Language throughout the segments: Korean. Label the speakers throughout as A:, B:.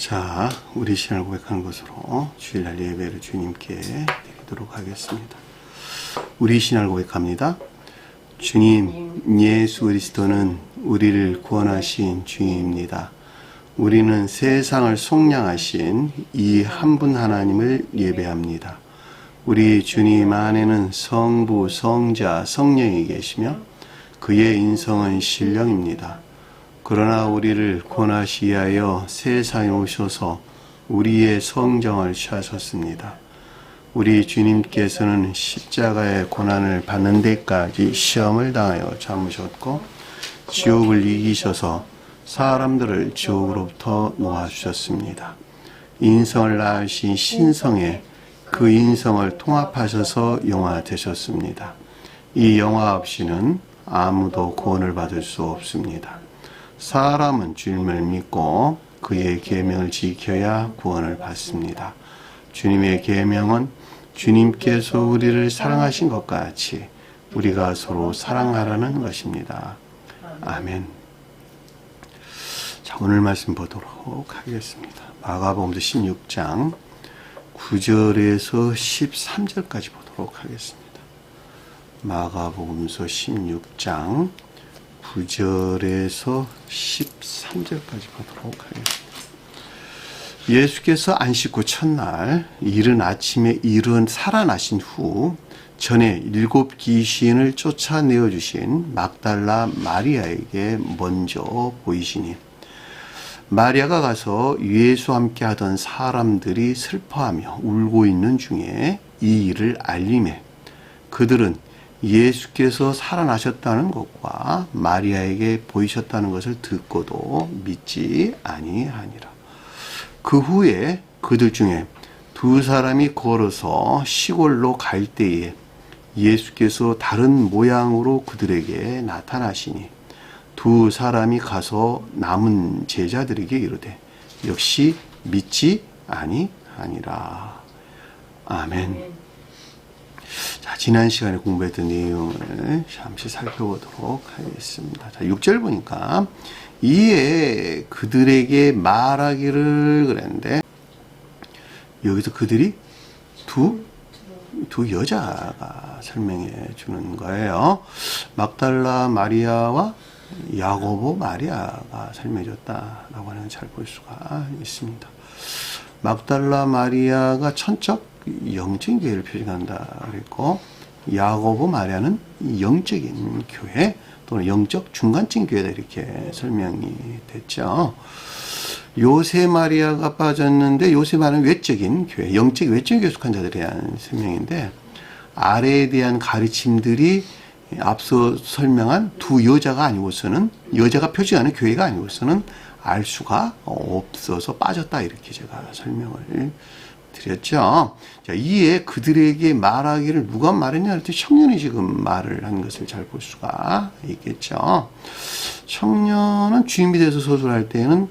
A: 자, 우리 신앙을 고백하는 것으로 주일날 예배를 주님께 드리도록 하겠습니다. 우리 신앙을 고백합니다. 주님, 예수 그리스도는 우리를 구원하신 주님입니다. 우리는 세상을 속량하신 이 한 분 하나님을 예배합니다. 우리 주님 안에는 성부, 성자, 성령이 계시며 그의 인성은 신령입니다. 그러나 우리를 구원하시기 위하여 세상에 오셔서 우리의 성정을 취하셨습니다. 우리 주님께서는 십자가의 고난을 받는 데까지 시험을 당하여 참으셨고 지옥을 이기셔서 사람들을 지옥으로부터 놓아주셨습니다. 인성을 낳으신 신성에 그 인성을 통합하셔서 영화 되셨습니다. 이 영화 없이는 아무도 구원을 받을 수 없습니다. 사람은 주님을 믿고 그의 계명을 지켜야 구원을 받습니다. 주님의 계명은 주님께서 우리를 사랑하신 것 같이 우리가 서로 사랑하라는 것입니다. 아멘. 자, 오늘 말씀 보도록 하겠습니다. 마가복음 16장 9절에서 13절까지 보도록 하겠습니다. 마가복음서 16장 9절에서 13절까지 보도록 하겠습니다. 예수께서 안식 후 첫날 이른 아침에 살아나신 후 전에 7 귀신을 쫓아내어 주신 막달라 마리아에게 먼저 보이시니 마리아가 가서 예수와 함께 하던 사람들이 슬퍼하며 울고 있는 중에 이 일을 알림해 그들은 예수께서 살아나셨다는 것과 마리아에게 보이셨다는 것을 듣고도 믿지 아니하니라. 그 후에 그들 중에 2 사람이 걸어서 시골로 갈 때에 예수께서 다른 모양으로 그들에게 나타나시니 2 사람이 가서 남은 제자들에게 이르되 역시 믿지 아니하니라. 아멘. 자, 지난 시간에 공부했던 내용을 잠시 살펴보도록 하겠습니다. 자, 6절 보니까 이에 그들에게 말하기를 그랬는데 여기서 그들이 두 여자가 설명해 주는 거예요. 막달라 마리아와 야고보 마리아가 설명해 줬다라고 하는 걸 잘 볼 수가 있습니다. 막달라 마리아가 천적 영적인 교회를 표현한다 그랬고 야고보 마리아는 영적인 교회 또는 영적 중간층 교회다 이렇게 설명이 됐죠. 요새 마리아가 빠졌는데 요새 마리아는 외적인 교회, 영적 외적인 교회에 속한 자들에 대한 설명인데 아래에 대한 가르침들이 앞서 설명한 2 여자가 아니고서는 여자가 표시하는 교회가 아니고서는 알 수가 없어서 빠졌다 이렇게 제가 설명을 드렸죠. 자, 이에 그들에게 말하기를 누가 말했냐 할 때 청년이 지금 말을 한 것을 잘 볼 수가 있겠죠. 청년은 주님에 대해서 서술할 때는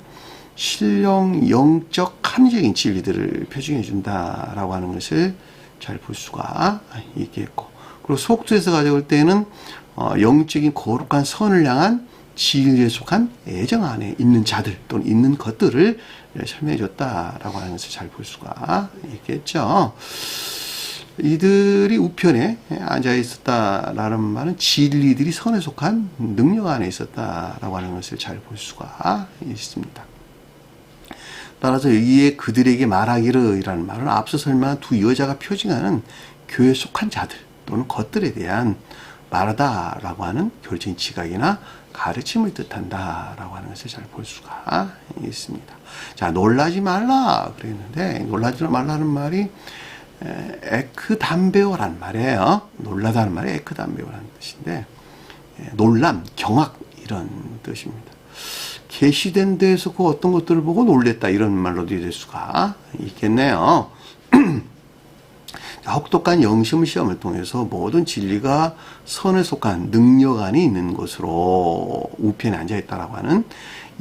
A: 신령 영적 합리적인 진리들을 표준해 준다라고 하는 것을 잘 볼 수가 있겠고, 그리고 속주에서 가져올 때는 영적인 거룩한 선을 향한 진리에 속한 애정 안에 있는 자들 또는 있는 것들을 설명해 줬다라고 하는 것을 잘 볼 수가 있겠죠. 이들이 우편에 앉아 있었다라는 말은 진리들이 선에 속한 능력 안에 있었다라고 하는 것을 잘 볼 수가 있습니다. 따라서 여기에 그들에게 말하기를 이라는 말은 앞서 설명한 2 여자가 표징하는 교회에 속한 자들 또는 것들에 대한 말하다라고 하는 교리적인 지각이나 가르침을 뜻한다라고 하는 것을 잘 볼 수가 있습니다. 자, 놀라지 말라 그랬는데 놀라지 말라는 말이 에크담베오라는 말이에요. 놀라다는 말이 에크담베오라는 뜻인데 놀람, 경악 이런 뜻입니다. 계시된 데에서 그 어떤 것들을 보고 놀랬다 이런 말로도 될 수가 있겠네요. 혹독한 영심 시험을 통해서 모든 진리가 선에 속한 능력 안에 있는 것으로 우편에 앉아있다라고 하는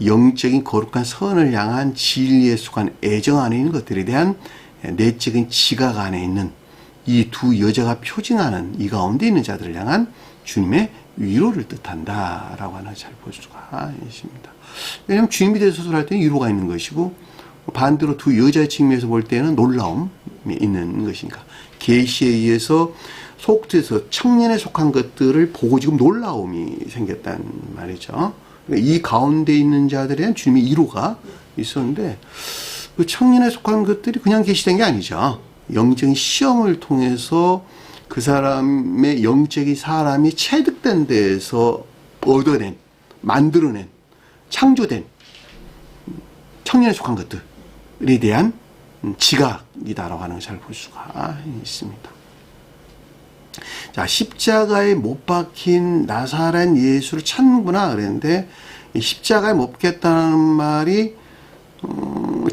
A: 영적인 거룩한 선을 향한 진리에 속한 애정 안에 있는 것들에 대한 내적인 지각 안에 있는 이 2 여자가 표징하는 이 가운데 있는 자들을 향한 주님의 위로를 뜻한다라고 하나 잘 볼 수가 있습니다. 왜냐하면 주님에 대해서 서술할 때는 위로가 있는 것이고 반대로 두 여자의 측면에서 볼 때는 놀라움이 있는 것이니까 계시에 의해서 속죄에서 청년에 속한 것들을 보고 지금 놀라움이 생겼단 말이죠. 그러니까 이 가운데 있는 자들에 대한 주님의 이로가 있었는데 그 청년에 속한 것들이 그냥 계시된 게 아니죠. 영적인 시험을 통해서 그 사람의 영적인 사람이 체득된 데에서 얻어낸, 만들어낸, 창조된 청년에 속한 것들에 대한 지각이다라고 하는 걸 잘 볼 수가 있습니다. 자, 십자가에 못 박힌 나사렛 예수를 찾는구나 그랬는데 십자가에 못 박혔다는 말이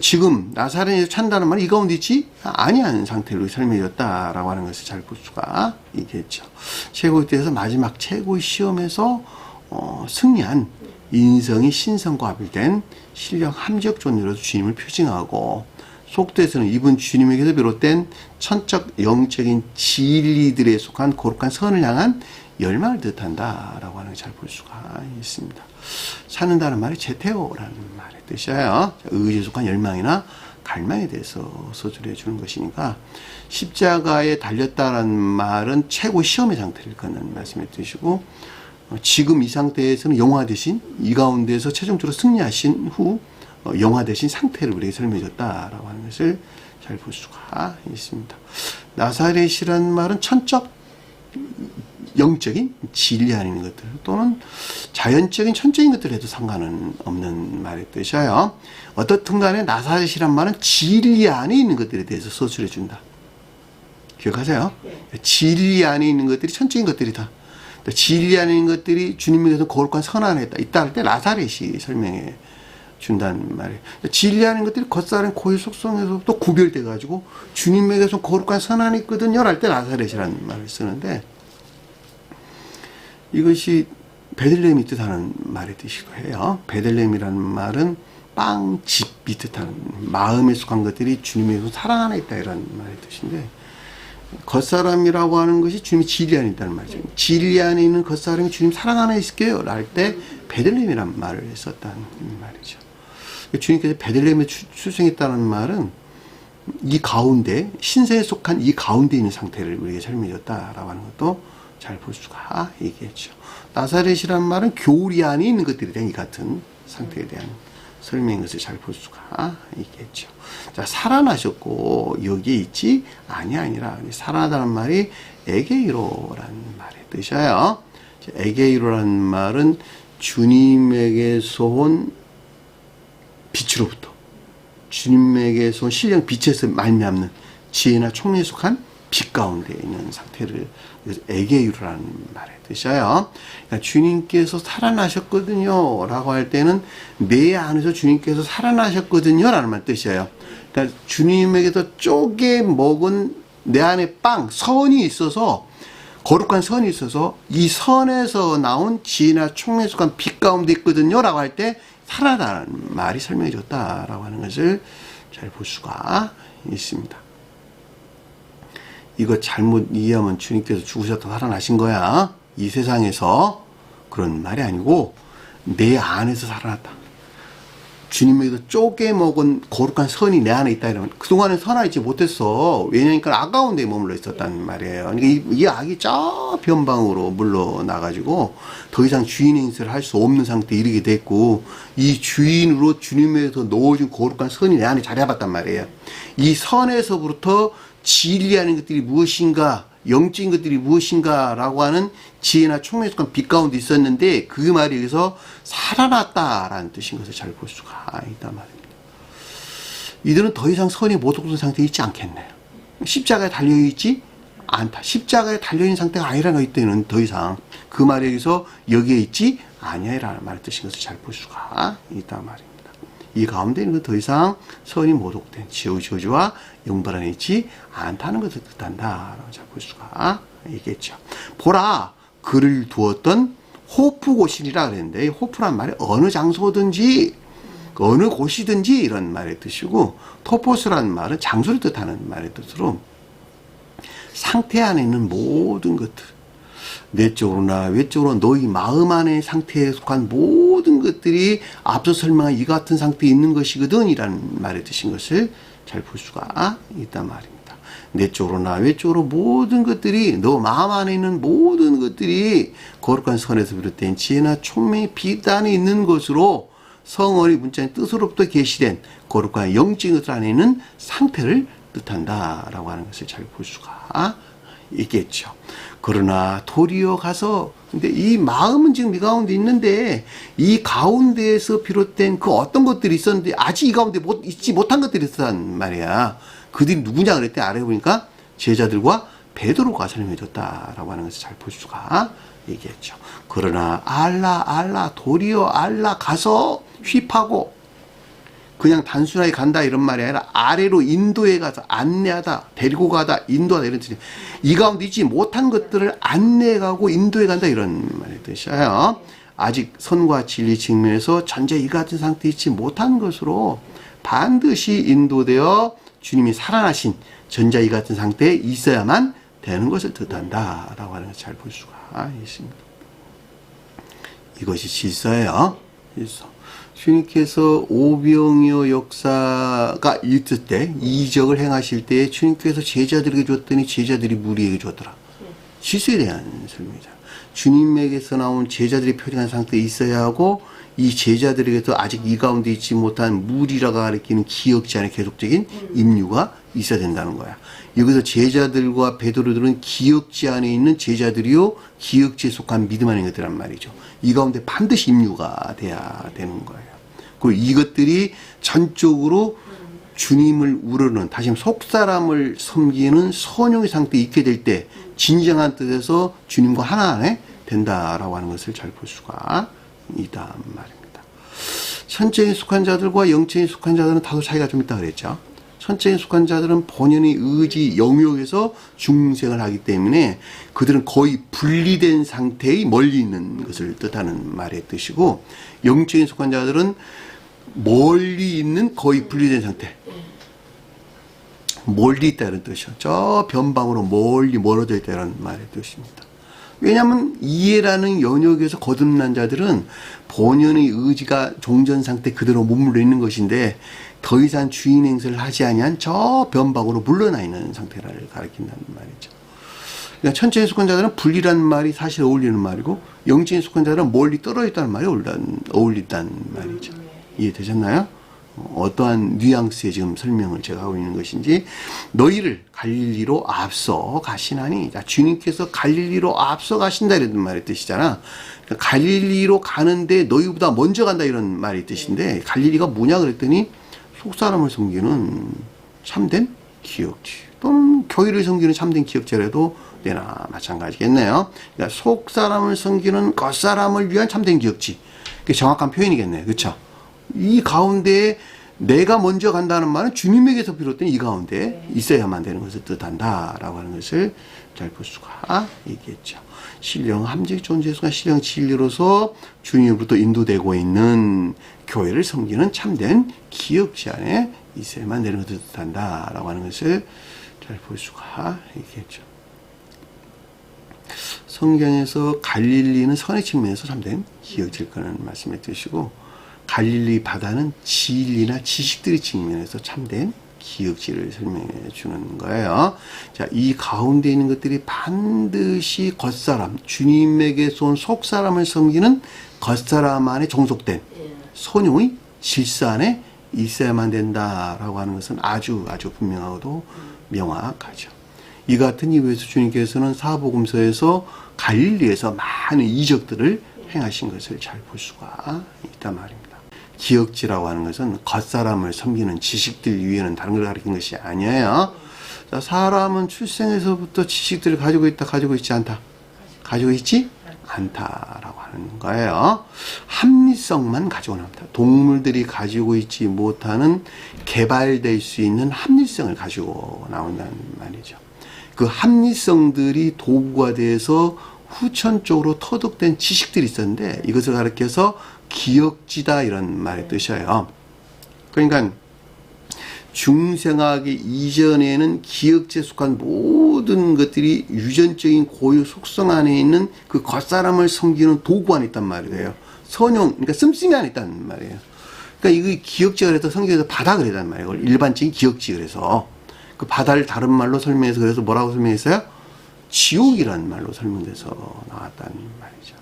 A: 지금 나사렛 예수 찾는다는 말이 이 가운데 있지 아니한 상태로 설명해졌다라고 하는 것을 잘 볼 수가 있겠죠. 최고의 때에서 마지막 최고의 시험에서 승리한 인성이 신성과 합일된 신령 함적 존재로서 주님을 표징하고 속도에서는 이분 주님에게서 비롯된 천적 영적인 진리들에 속한 거룩한 선을 향한 열망을 뜻한다라고 하는 걸 잘 볼 수가 있습니다. 찾는다는 말이 제테오라는 말의 뜻이에요. 의지에 속한 열망이나 갈망에 대해서 서술해 주는 것이니까 십자가에 달렸다는 말은 최고 시험의 상태를 걷는 말씀의 뜻이고 지금 이 상태에서는 영화 대신 이 가운데서 최종적으로 승리하신 후 영화 대신 상태를 우리에게 설명해줬다라고 하는 것을 잘 볼 수가 있습니다. 나사렛이라는 말은 천적 영적인 진리 아닌 것들 또는 자연적인 천적인 것들 해도 상관은 없는 말의 뜻이에요. 어떻든 간에 나사렛이란 말은 진리 안에 있는 것들에 대해서 서술해 준다. 기억하세요? 진리 안에 있는 것들이 천적인 것들이다. 진리 안에 있는 것들이 주님에게서 거룩한 선 안에 있다 할 때 나사렛이 설명해 준다는 말이에요. 진리 안에 있는 것들이 겉사람 고유 속성에서부터 구별돼 가지고 주님에게서 거룩한 선 안에 있거든요 할 때 나사렛이라는 말을 쓰는데 이것이 베들레헴이 뜻하는 말의 뜻이기도 해요. 베들레헴이라는 말은 빵집이 뜻하는 마음에 속한 것들이 주님에게서 사랑 안에 있다 이런 말의 뜻인데 겉사람이라고 하는 것이 주님이 진리 안에 있다는 말이죠. 진리 안에 있는 겉사람이 주님 사랑 안에 있을게요 할 때 베들레헴이라는 말을 썼다는 말이죠. 주님께서 베들레헴에 출생했다는 말은 이 가운데 신세에 속한 이 가운데 있는 상태를 우리에게 설명해줬다라고 하는 것도 잘 볼 수가 있겠죠. 나사렛이라는 말은 교리 안에 있는 것들에 대한 이 같은 상태에 대한 설명인 것을 잘 볼 수가 있겠죠. 자, 살아나셨고 여기에 있지 아니라 살아나다는 말이 에게이로라는 말의 뜻이에요. 에게이로라는 말은 주님에게서 온 빛으로부터 주님에게서 온 신령 빛에서 말미암는 지혜나 총명에 속한 빛 가운데 있는 상태를 에게이로라는 말의 뜻이에요. 그러니까 주님께서 살아나셨거든요 라고 할 때는 내 안에서 주님께서 살아나셨거든요 라는 말 뜻이에요. 그러니까 주님에게서 쪼개 먹은 내 안에 선이 있어서 거룩한 선이 있어서 이 선에서 나온 지혜나 총명에 속한 빛 가운데 있거든요 라고 할 때 살아나는 말이 설명해 줬다라고 하는 것을 잘 볼 수가 있습니다. 이거 잘못 이해하면 주님께서 죽으셨다 살아나신 거야. 이 세상에서 그런 말이 아니고 내 안에서 살아났다. 주님에게서 쪼개 먹은 거룩한 선이 내 안에 있다 이러면 그동안은 선하지 못했어. 왜냐니까 아까운 데에 머물러 있었단 말이에요. 그러니까 이 악이 저 변방으로 물러나가지고 더 이상 주인 행세를 할 수 없는 상태에 이르게 됐고 이 주인으로 주님에게서 넣어준 거룩한 선이 내 안에 자리해봤단 말이에요. 이 선에서부터 진리하는 것들이 무엇인가 영적인 것들이 무엇인가라고 하는 지혜나 총명에 속한 빛 가운데 있었는데 그 말에 의해서 살아났다라는 뜻인 것을 잘 볼 수가 있단 말입니다. 이들은 더 이상 선이 못 얻은 상태에 있지 않겠네요. 십자가에 달려있지 않다. 십자가에 달려있는 상태가 아니라는 이때는 더 이상 그 말에 의해서 여기에 있지 아니라는 말의 뜻인 것을 잘 볼 수가 있단 말입니다. 이 가운데 있는 건 더 이상 선이 모독된 저주와 영벌 안에 있지 않다는 것을 뜻한다라고 잘 볼 수가 있겠죠. 보라 그를 두었던 호프 곳이라 그랬는데 호프란 말이 어느 장소든지 어느 곳이든지 이런 말의 뜻이고 토포스라는 말은 장소를 뜻하는 말의 뜻으로 상태 안에 있는 모든 것들 내적으로나 외적으로 너희 마음 안의 상태에 속한 모든 것들이 앞서 설명한 이 같은 상태에 있는 것이거든 이라는 말에 드신 것을 잘 볼 수가 있단 말입니다. 내적으로나 외적으로 모든 것들이 너 마음 안에 있는 모든 것들이 거룩한 선에서 비롯된 지혜나 총명의 빛 안에 있는 것으로 성어의 문자의 뜻으로부터 계시된 거룩한 영적인 것 안에 있는 상태를 뜻한다 라고 하는 것을 잘 볼 수가 있겠죠. 그러나 도리어 가서 근데 이 마음은 지금 이 가운데 있는데 이 가운데에서 비롯된 그 어떤 것들이 있었는데 아직 이 가운데 있지 못한 것들이 있었단 말이야. 그들이 누구냐 그랬더니 아래 보니까 제자들과 베드로가 설명해줬다라고 하는 것을 잘 볼 수가 있겠죠. 그러나 알라 도리어 알라 가서 휘파고 그냥 단순하게 간다 이런 말이 아니라 아래로 인도에 가서 안내하다, 데리고 가다, 인도하다 이런 뜻이에요. 이 가운데 있지 못한 것들을 안내가고 인도해 간다 이런 말의 뜻이에요. 아직 선과 진리 측면에서 전제 이 같은 상태에 있지 못한 것으로 반드시 인도되어 주님이 살아나신 전자 이 같은 상태에 있어야만 되는 것을 뜻한다 라고 하는 것을 잘 볼 수가 있습니다. 이것이 질서예요. 질서. 주님께서 오병이어 역사가 있을 때 이적을 행하실 때 주님께서 제자들에게 줬더니 제자들이 무리에게 줬더라. 질서에 대한 설명이죠. 주님에게서 나온 제자들이 표정한 상태에 있어야 하고 이 제자들에게서 아직 이 가운데 있지 못한 무리라고 가리키는 기억지 안에 계속적인 임류가 있어야 된다는 거야. 여기서 제자들과 베드로들은 기억지 안에 있는 제자들이요 기억지에 속한 믿음 안에 것들란 말이죠. 이 가운데 반드시 임류가 돼야 되는 거예요. 그리고 이것들이 전적으로 주님을 우러는 다시 속사람을 섬기는 선용의 상태에 있게 될 때 진정한 뜻에서 주님과 하나 안에 된다라고 하는 것을 잘 볼 수가 있단 말입니다. 천체에 속한 자들과 영체에 속한 자들은 다소 차이가 좀 있다 그랬죠. 천체에 속한 자들은 본연의 의지 영역에서 중생을 하기 때문에 그들은 거의 분리된 상태의 멀리 있는 것을 뜻하는 말의 뜻이고, 영체에 속한 자들은 멀리 있는 거의 분리된 상태, 멀리 있다는 뜻이요. 저 변방으로 멀리 멀어져 있다는 말의 뜻입니다. 왜냐하면 이해라는 영역에서 거듭난 자들은 본연의 의지가 종전 상태 그대로 머물러 있는 것인데 더 이상 주인 행세를 하지 아니한 저 변방으로 물러나 있는 상태를 가리킨다는 말이죠. 그러니까 천체에 속한 자들은 분리라는 말이 사실 어울리는 말이고, 영체에 속한 자들은 멀리 떨어져 있다는 말이 어울린다는 말이죠. 이해되셨나요? 어떠한 뉘앙스의 지금 설명을 제가 하고 있는 것인지, 너희를 갈릴리로 앞서 가시나니, 자, 주님께서 갈릴리로 앞서 가신다 이런 말의 뜻이잖아. 그러니까 갈릴리로 가는데 너희보다 먼저 간다 이런 말의 뜻인데, 갈릴리가 뭐냐 그랬더니 속사람을 섬기는 참된 기억지, 또는 교회를 섬기는 참된 기억자라도 되나 마찬가지겠네요. 그러니까 속사람을 섬기는 겉사람을 위한 참된 기억지, 그게 정확한 표현이겠네요. 그렇죠? 이 가운데에 내가 먼저 간다는 말은 주님에게서 비롯된 이 가운데 있어야만 되는 것을 뜻한다라고 하는 것을 잘 볼 수가 있겠죠. 신령 함직 존재수가 신령 진리로서 주님으로부터 인도되고 있는 교회를 섬기는 참된 기억지 안에 있어야만 되는 것을 뜻한다라고 하는 것을 잘 볼 수가 있겠죠. 성경에서 갈릴리는 선의 측면에서 참된 기억질 거라는 말씀을 드시고, 갈릴리 바다는 진리나 지식들의 측면에서 참된 기억지를 설명해 주는 거예요. 자, 이 가운데 있는 것들이 반드시 겉사람, 주님에게서 온 속사람을 섬기는 겉사람 안에 종속된 선용의 질서 안에 있어야만 된다라고 하는 것은 아주 분명하고도 명확하죠. 이 같은 이유에서 주님께서는 사복음서에서 갈릴리에서 많은 이적들을 행하신 것을 잘 볼 수가 있단 말입니다. 기억지라고 하는 것은 겉사람을 섬기는 지식들 위에는 다른 걸 가리키는 것이 아니에요. 자, 사람은 출생에서부터 지식들을 가지고 있다, 가지고 있지 않다, 가지고 있지 않다라고 하는 거예요. 합리성만 가지고 나옵니다. 동물들이 가지고 있지 못하는 개발될 수 있는 합리성을 가지고 나온다는 말이죠. 그 합리성들이 도구가 돼서 후천적으로 터득된 지식들이 있었는데 이것을 가리켜서 기억지다 이런 말의 뜻이에요. 그러니까 중생하기 이전에는 기억체에 속한 모든 것들이 유전적인 고유 속성 안에 있는 그 겉사람을 섬기는 도구 안에 있단 말이에요. 선용, 그러니까 씀씀이 안에 있단 말이에요. 그러니까 이거 기억지가 그래서 성경에서 바다 그랬단 말이에요. 일반적인 기억지 그래서. 그 바다를 다른 말로 설명해서 그래서 뭐라고 설명했어요? 지옥이라는 말로 설명돼서 나왔다는 말이죠.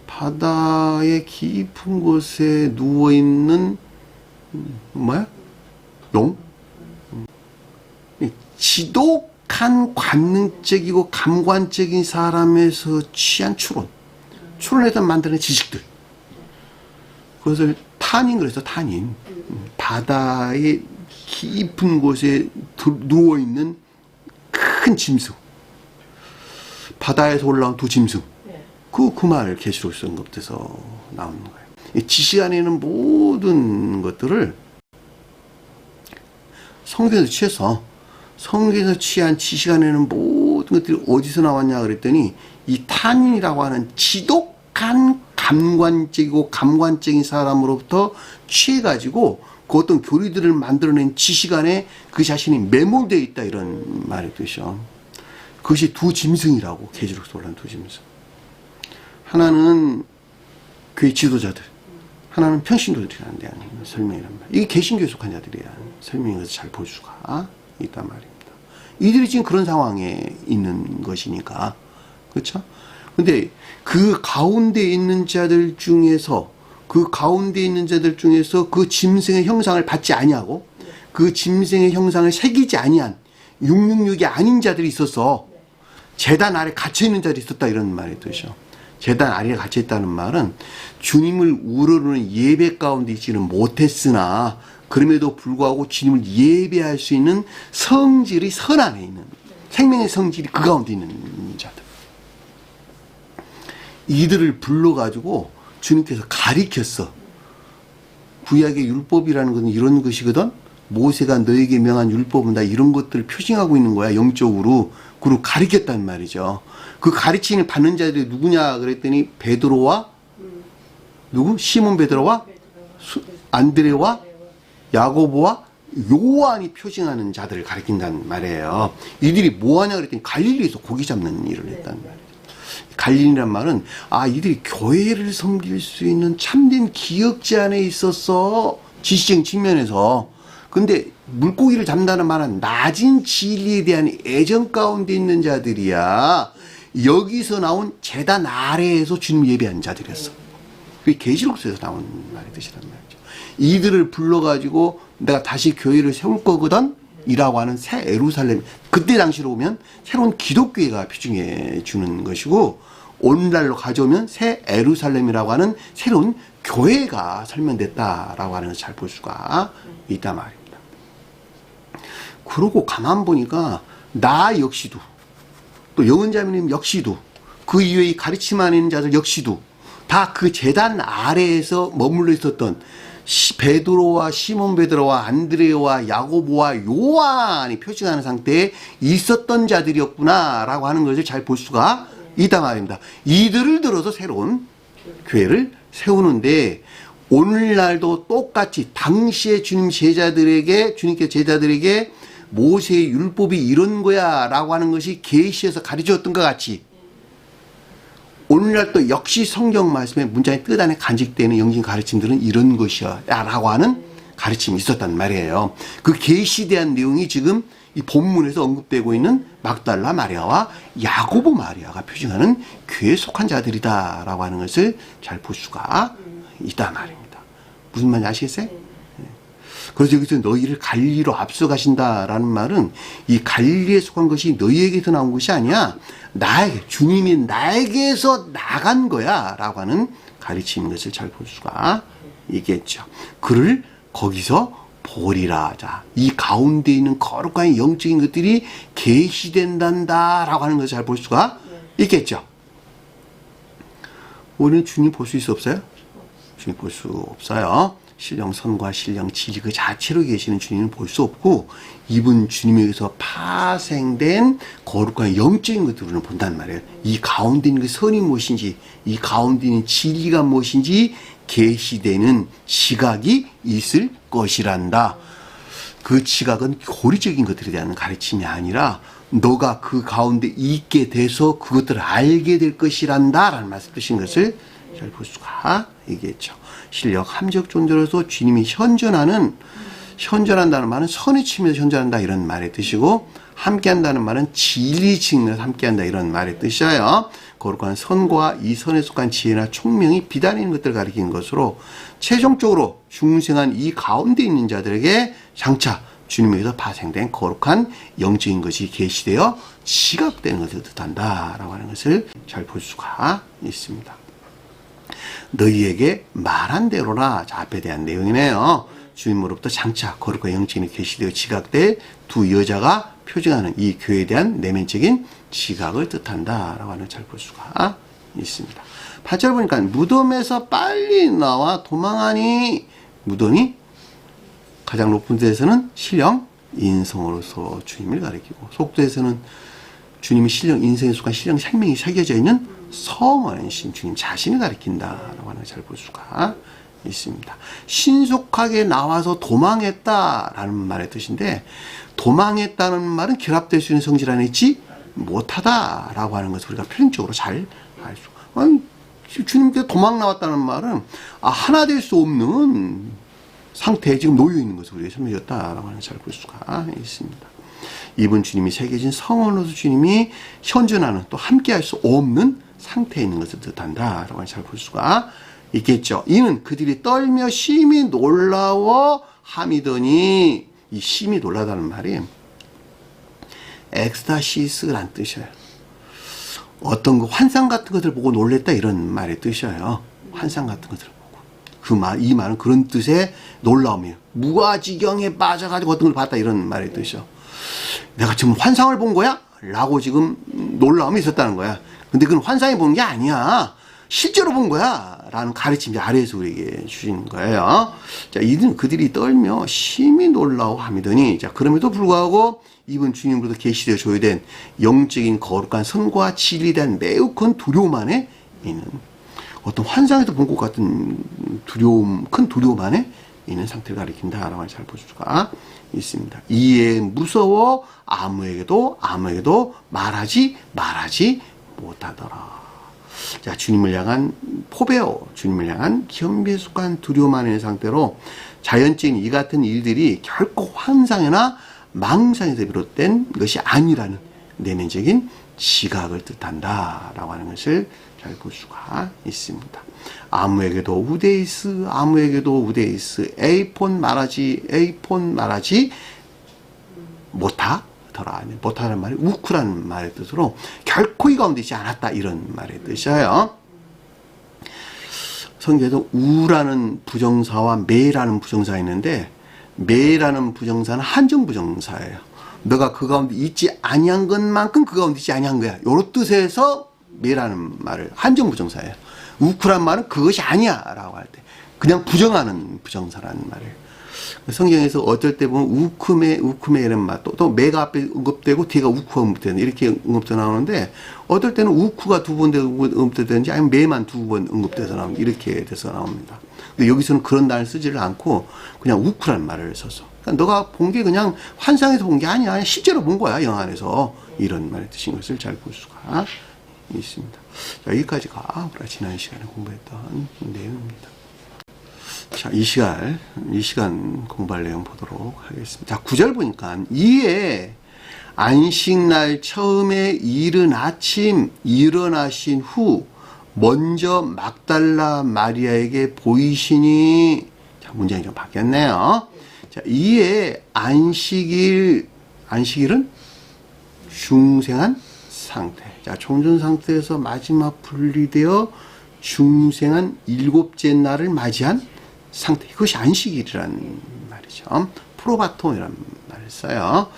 A: 바다의 깊은 곳에 누워있는, 뭐야? 용? 지독한 관능적이고 감관적인 사람에서 취한 추론. 추론해서 만드는 지식들. 그것을 탄인 그래서 탄인. 바다의 깊은 곳에 누워있는 큰 짐승. 바다에서 올라온 두 짐승. 그 말 계시록 선급돼서 나오는 거예요. 지식 안에 있는 모든 것들을 성경에서 취해서 성경에서 취한 지식 안에 있는 모든 것들이 어디서 나왔냐 그랬더니 이 탄인이라고 하는 지독한 감관적이고 감관적인 사람으로부터 취해가지고 그 어떤 교리들을 만들어낸 지식 안에 그 자신이 매몰되어 있다 이런 말의 뜻이죠. 그것이 두 짐승이라고 계시록에서 올라온 두 짐승. 하나는 교회 지도자들, 하나는 평신도들이라는 대한 설명이란 말이에요. 이게 개신교에 속한 자들에 대한 설명에서 잘 볼 수가 있단 말입니다. 이들이 지금 그런 상황에 있는 것이니까. 그렇죠? 근데 그 가운데 있는 자들 중에서 그 짐승의 형상을 받지 아니하고 그 짐승의 형상을 새기지 아니한 666이 아닌 자들이 있어서 제단 아래 갇혀 있는 자들이 있었다 이런 말이 뜻이죠. 제단 아래에 갇혀 있다는 말은 주님을 우러르는 예배 가운데 있지는 못했으나 그럼에도 불구하고 주님을 예배할 수 있는 성질이 선 안에 있는 생명의 성질이 그 가운데 있는 자들. 이들을 불러가지고 주님께서 가리켰어. 구약의 율법이라는 것은 이런 것이거든. 모세가 너에게 명한 율법은 다 이런 것들을 표징하고 있는 거야. 영적으로. 그리고 가리켰단 말이죠. 그 가르침을 받는 자들이 누구냐 그랬더니 베드로와 누구? 시몬 베드로와 안드레와 야고보와 요한이 표징하는 자들을 가리킨다는 말이에요. 이들이 뭐하냐 그랬더니 갈릴리에서 고기 잡는 일을 했단 말이에요. 갈릴리란 말은 이들이 교회를 섬길 수 있는 참된 기억지 안에 있었어. 지식적인 측면에서. 근데 물고기를 잡는다는 말은 낮은 진리에 대한 애정 가운데 있는 자들이야. 여기서 나온 제단 아래에서 주님 예배한 자들이었어. 그게 계시록서에서 나온 말의 뜻이란 말이죠. 이들을 불러가지고 내가 다시 교회를 세울 거거든 이라고 하는 새 예루살렘, 그때 당시로 보면 새로운 기독교회가 표징해 주는 것이고 오늘날로 가져오면 새 예루살렘이라고 하는 새로운 교회가 설명됐다라고 하는 것을 잘 볼 수가 있단 말입니다. 그러고 가만 보니까 나 역시도 또 영은자매님 역시도 그 이외의 가르침 안에 있는 자들 역시도 다 그 제단 아래에서 머물러 있었던 베드로와 시몬 베드로와 안드레와 야고보와 요한이 표징하는 상태에 있었던 자들이었구나라고 하는 것을 잘 볼 수가 있단 말입니다. 이들을 들어서 새로운 교회를 세우는데 오늘날도 똑같이 당시에 주님께서 제자들에게 모세의 율법이 이런 거야 라고 하는 것이 계시에서 가르쳐줬던 것 같이 오늘날 또 역시 성경 말씀의 문장의 뜻 안에 간직되는 영적인 가르침들은 이런 것이야 라고 하는 가르침이 있었단 말이에요. 그 계시대한 내용이 지금 이 본문에서 언급되고 있는 막달라 마리아와 야고보 마리아가 표징하는 교회에 속한 자들이다 라고 하는 것을 잘 볼 수가 있다 말입니다. 무슨 말인지 아시겠어요? 그래서 여기서 너희를 갈릴리로 앞서가신다라는 말은 이 갈릴리에 속한 것이 너희에게서 나온 것이 아니야. 주님이 나에게서 나간 거야 라고 하는 가르침인 것을 잘 볼 수가 있겠죠. 그를 거기서 보리라. 자, 이 가운데 있는 거룩한 영적인 것들이 계시된단다 라고 하는 것을 잘 볼 수가 있겠죠. 우리는 주님 볼 수 있어 없어요? 주님 볼 수 없어요. 신령선과 신령 진리 그 자체로 계시는 주님은 볼 수 없고 이분 주님에게서 파생된 거룩한 영적인 것들을 본단 말이에요. 이 가운데 있는 그 선이 무엇인지 이 가운데 있는 진리가 무엇인지 계시되는 시각이 있을 것이란다. 그 지각은 고리적인 것들에 대한 가르침이 아니라 너가 그 가운데 있게 돼서 그것들을 알게 될 것이란다 라는 말씀 뜻인 것을 잘 볼 수가 있겠죠. 실력 함적 존재로서 주님이 현존한다는 말은 선의 측면에서 현존한다 이런 말의 뜻이고, 함께한다는 말은 진리 측면에서 함께한다 이런 말의 뜻이에요. 거룩한 선과 이 선에 속한 지혜나 총명이 비단인 것들을 가리키는 것으로 최종적으로 중생한 이 가운데 있는 자들에게 장차 주님에게서 파생된 거룩한 영적인 것이 계시되어 지각되는 것을 뜻한다 라고 하는 것을 잘 볼 수가 있습니다. 너희에게 말한 대로라. 자, 앞에 대한 내용이네요. 주님으로부터 장차 거룩한 영적인 계시되어 지각될 두 여자가 표징하는 이 교회에 대한 내면적인 지각을 뜻한다 라고 하는 잘 볼 수가 있습니다. 8절 보니까 무덤에서 빨리 나와 도망하니, 무덤이 가장 높은 데에서는 신령 인성으로서 주님을 가리키고, 속도에서는 주님이 신령 인성에 속한 신령 생명이 새겨져 있는 성원이신 주님 자신을 가리킨다라고 하는 걸 잘 볼 수가 있습니다. 신속하게 나와서 도망했다라는 말의 뜻인데, 도망했다는 말은 결합될 수 있는 성질 안에 있지 못하다라고 하는 것을 우리가 표현적으로 잘 알 수. 주님께 도망 나왔다는 말은 하나 될 수 없는 상태에 지금 놓여 있는 것을 우리가 설명했다라고 하는 잘 볼 수가 있습니다. 이분 주님이 새겨진 성원으로서 주님이 현존하는, 또 함께할 수 없는 상태에 있는 것을 뜻한다라고 하는 잘 볼 수가 있겠죠. 이는 그들이 떨며 심히 놀라워 함이더니, 이 심히 놀라다는 말이 엑스타시스란 뜻이에요. 어떤 그 환상 같은 것을 보고 놀랬다 이런 말의 뜻이에요. 환상 같은 것을 보고. 이 말은 그런 뜻의 놀라움이에요. 무아지경에 빠져가지고 어떤 걸 봤다 이런 말의 뜻이죠. 내가 지금 환상을 본 거야? 라고 지금 놀라움이 있었다는 거야. 근데 그건 환상이 본 게 아니야. 실제로 본 거야. 라는 가르침이 아래에서 우리에게 주신 거예요. 자, 이들은 그들이 떨며 심히 놀라워 함이더니, 자, 그럼에도 불구하고 이분 주님으로부터 계시되어 조회된 영적인 거룩한 선과 진리에 대한 매우 큰 두려움 안에 있는, 어떤 환상에서 본 것 같은 두려움, 큰 두려움 안에 있는 상태를 가리킨다라고 잘 볼 수가 있습니다. 이에 무서워 아무에게도 말하지 못하더라. 자, 주님을 향한 포배어, 주님을 향한 겸비에 속한 두려움 안에 있는 상태로 자연적인 이 같은 일들이 결코 환상이나 망상에서 비롯된 것이 아니라는 내면적인 지각을 뜻한다라고 하는 것을 잘 볼 수가 있습니다. 아무에게도 우데이스, 에이폰 말하지 못하더라. 못하라는 말이 우쿠라는 말의 뜻으로 결코 이 가운데 있지 않았다 이런 말의 뜻이에요. 성경에도 우라는 부정사와 매라는 부정사가 있는데, 매라는 부정사는 한정 부정사예요. 너가 그 가운데 있지 아니한 것만큼 그 가운데 있지 아니한 거야. 요런 뜻에서 매라는 말을 한정 부정사예요. 우쿠란 말은 그것이 아니야 라고 할 때 그냥 부정하는 부정사라는 말이에요. 성경에서 어떨 때 보면 우쿠메 이런 말, 또 매가 앞에 언급되고 뒤가 우쿠가 언급되는 이렇게 언급도 나오는데, 어떨 때는 우쿠가 두 번 언급되든지 아니면 매만 두 번 언급돼서 나오는, 이렇게 돼서 나옵니다. 근데 여기서는 그런 단어를 쓰지를 않고 그냥 우쿠라는 말을 써서, 그러니까 너가 본 게 그냥 환상에서 본 게 아니야, 실제로 본 거야 영화 안에서, 이런 말의 뜻인 것을 잘 볼 수가 있습니다. 자, 여기까지가 우리가 지난 시간에 공부했던 내용입니다. 자, 이 시간 공부할 내용 보도록 하겠습니다. 자, 9절 보니까, 이에 안식날 처음에 이른 아침 일어나신 후 먼저 막달라 마리아에게 보이시니, 자, 문장이 좀 바뀌었네요. 자, 이에 안식일은 중생한 상태. 자, 총전 상태에서 마지막 분리되어 중생한 7째 날을 맞이한 상태. 이것이 안식일이라는 말이죠. 프로바톤이라는 말을 써요.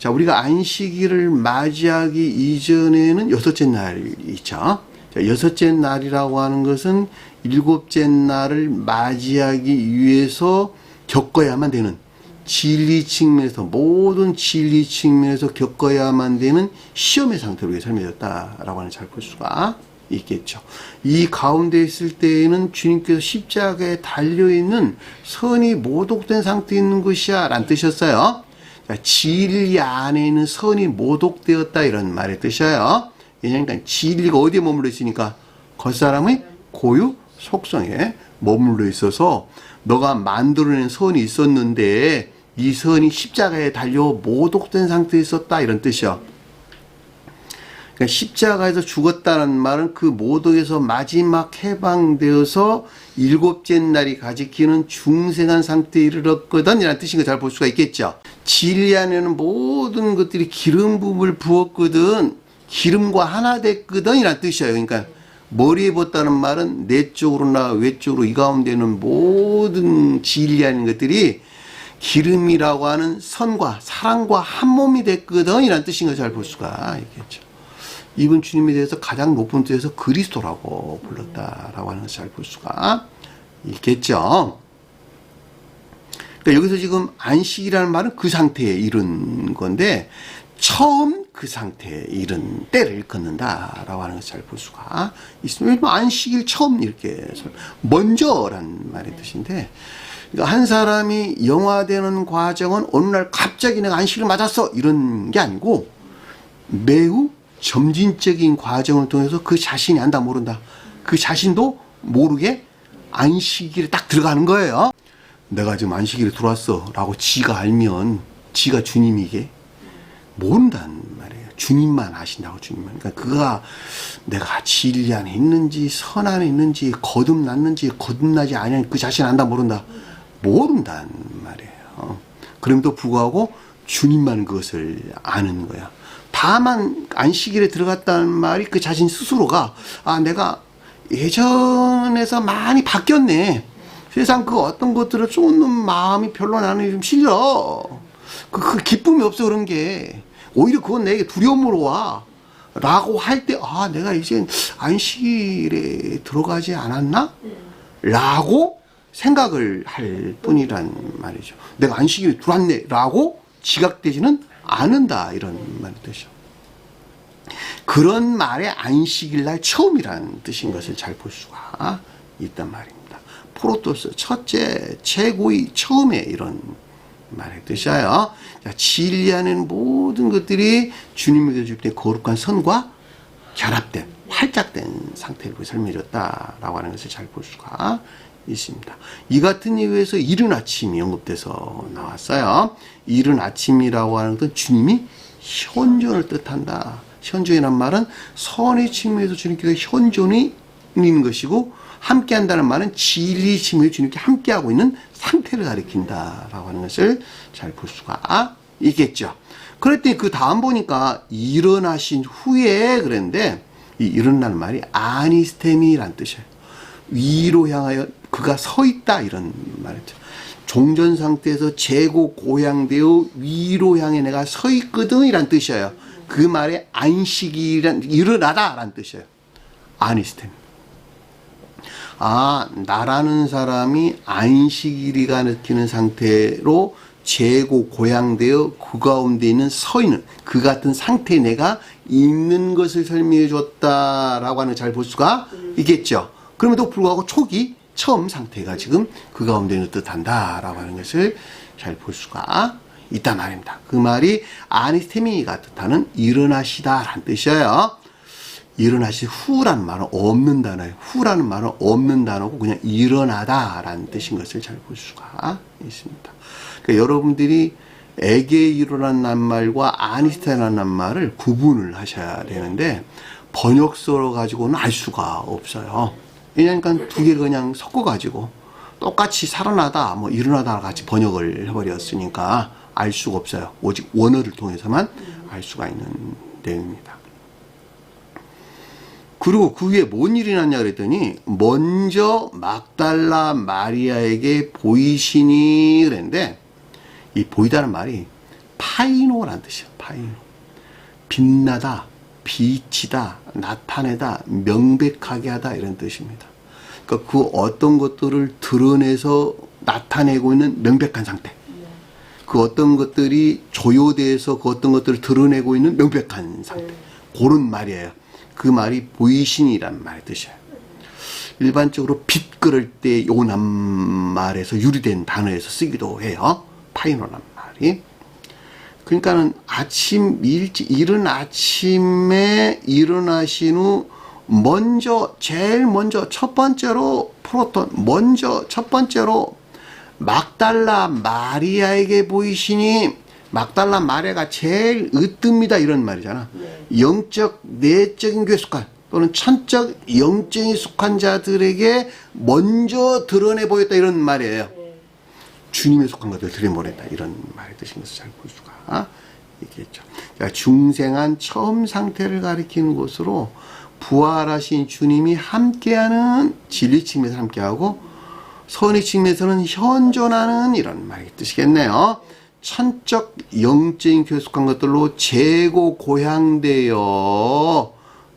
A: 자, 우리가 안식일을 맞이하기 이전에는 6째 날이 있죠. 자, 6째 날이라고 하는 것은 7째 날을 맞이하기 위해서 겪어야만 되는, 진리 측면에서, 모든 진리 측면에서 겪어야만 되는 시험의 상태로 설명했다라고 하는 잘 볼 수가 있겠죠. 이 가운데 있을 때에는 주님께서 십자가에 달려있는 선이 모독된 상태에 있는 것이야 라는 뜻이었어요. 진리 안에 있는 선이 모독되었다 이런 말의 뜻이에요. 왜냐하니까 진리가 어디에 머물러 있으니까 겉사람의 고유 속성에 머물러 있어서 너가 만들어낸 선이 있었는데 이 선이 십자가에 달려 모독된 상태에 있었다 이런 뜻이요. 그러니까 십자가에서 죽었다는 말은 그 모독에서 마지막 해방되어서 일곱째 날이 가지키는 중생한 상태에 이르렀거든 이라는 뜻인 걸 잘 볼 수가 있겠죠. 진리 안에는 모든 것들이 기름 부음을 부었거든, 기름과 하나 됐거든 이라는 뜻이에요. 그러니까 머리에 벗다는 말은 내 쪽으로나 외쪽으로 이 가운데는 모든 진리 아닌 것들이 기름이라고 하는 선과 사랑과 한 몸이 됐거든 이라는 뜻인 걸 잘 볼 수가 있겠죠. 이분 주님에 대해서 가장 높은 뜻에서 그리스도라고 불렀다라고 하는 것을 잘 볼 수가 있겠죠. 그러니까 여기서 지금 안식이라는 말은 그 상태에 이른 건데 처음 그 상태에 이른 때를 일컫는다라고 하는 것을 잘 볼 수가 있습니다. 안식일 처음 이렇게 먼저라는 말의 뜻인데, 그러니까 한 사람이 영화되는 과정은 어느 날 갑자기 내가 안식일을 맞았어 이런 게 아니고 매우 점진적인 과정을 통해서 그 자신이 안다 모른다, 그 자신도 모르게 안식일에 딱 들어가는 거예요. 내가 지금 안식일에 들어왔어 라고 지가 알면 지가 주님이게 모른단 말이에요. 주님만 아신다고. 주님만. 그러니까 그가 내가 진리 안에 있는지 선 안에 있는지 거듭났는지 거듭나지 않은 그 자신 안다 모른다, 모른단 말이에요. 그럼에도 불구하고 주님만 그것을 아는 거야. 다만 안식일에 들어갔다는 말이 그 자신 스스로가 내가 예전에서 많이 바뀌었네, 세상 그 어떤 것들을 쫓는 마음이 별로 나는 좀 싫어, 그 기쁨이 없어, 그런 게 오히려 그건 내게 두려움으로 와 라고 할 때 내가 이제 안식일에 들어가지 않았나? 라고 생각을 할 뿐이란 말이죠. 내가 안식일에 들어왔네 라고 지각되지는 않는다 이런 말의 뜻이죠. 그런 말에 안식일 날 처음이라는 뜻인 것을 잘 볼 수가 있단 말입니다. 프로토스, 첫째, 최고의, 처음에 이런 말의 뜻이에요. 진리 안에는 모든 것들이 주님에게 줄 때 거룩한 선과 결합된, 활짝된 상태로 설명해줬다라고 하는 것을 잘 볼 수가 있습니다. 이 같은 이유에서 이른 아침이 언급돼서 나왔어요. 이른 아침이라고 하는 것은 주님이 현존을 뜻한다. 현존이란 말은 선의 측면에서 주님께서 현존이 있는 것이고, 함께 한다는 말은 진리 측면에서 주님께 함께하고 있는 상태를 가리킨다라고 하는 것을 잘 볼 수가 있겠죠. 그랬더니 그 다음 보니까 일어나신 후에 그랬는데, 이 일어나는 말이 아니스테미라는 뜻이에요. 위로 향하여 그가 서 있다 이런 말이죠. 종전 상태에서 재고 고향되어 위로 향해 내가 서 있거든 이란 뜻이에요. 그 말에 안식이란 일어나다 라는 뜻이에요. 아니스템. 나라는 사람이 안식일이가 느끼는 상태로 재고 고향되어 그 가운데 있는 서 있는 그 같은 상태에 내가 있는 것을 설명해 줬다라고 하는 잘 볼 수가 있겠죠. 그럼에도 불구하고 초기 처음 상태가 지금 그 가운데 있는 뜻한다라고 하는 것을 잘 볼 수가 있단 말입니다. 그 말이 아니스테미가 뜻하는 일어나시다라는 뜻이에요. 일어나시 후라는 말은 없는 단어예요. 후라는 말은 없는 단어고 그냥 일어나다라는 뜻인 것을 잘 볼 수가 있습니다. 그러니까 여러분들이 에게 일어난 말과 아니스테라는 말을 구분을 하셔야 되는데 번역서로 가지고는 알 수가 없어요. 왜냐니까 두 개를 그냥 섞어가지고 똑같이 살아나다, 일어나다 같이 번역을 해버렸으니까 알 수가 없어요. 오직 원어를 통해서만 알 수가 있는 내용입니다. 그리고 그 위에 뭔 일이 났냐 그랬더니 먼저 막달라 마리아에게 보이시니 그랬는데, 이 보이다는 말이 파이노라는 뜻이에요. 파이노. 빛나다, 비치다, 나타내다, 명백하게 하다 이런 뜻입니다. 그러니까 그 어떤 것들을 드러내서 나타내고 있는 명백한 상태, 그 어떤 것들이 조효돼서 그 어떤 것들을 드러내고 있는 명백한 상태, 그런 말이에요. 그 말이 보이시니란 말의 뜻이에요. 일반적으로 빛 그럴 때 요난 말에서 유리된 단어에서 쓰기도 해요. 파이노란 말이. 그러니까는 아침 일찍 이른 아침에 일어나신 후 제일 먼저 첫 번째로 첫 번째로 막달라 마리아에게 보이시니, 막달라 마리아가 제일 으뜸이다 이런 말이잖아. 영적 내적인 교회 속한 또는 천적 영적인 속한 자들에게 먼저 드러내 보였다 이런 말이에요. 주님에 속한 것들 드러내보냈다 이런 말의 뜻인 것을 잘 볼 수가 있겠죠. 중생한 처음 상태를 가리키는 것으로 부활하신 주님이 함께하는 진리 측면에서 함께하고 선의 측면에서는 현존하는 이런 말의 뜻이겠네요. 천적 영적인 교회에 속한 것들로 재고 고향되어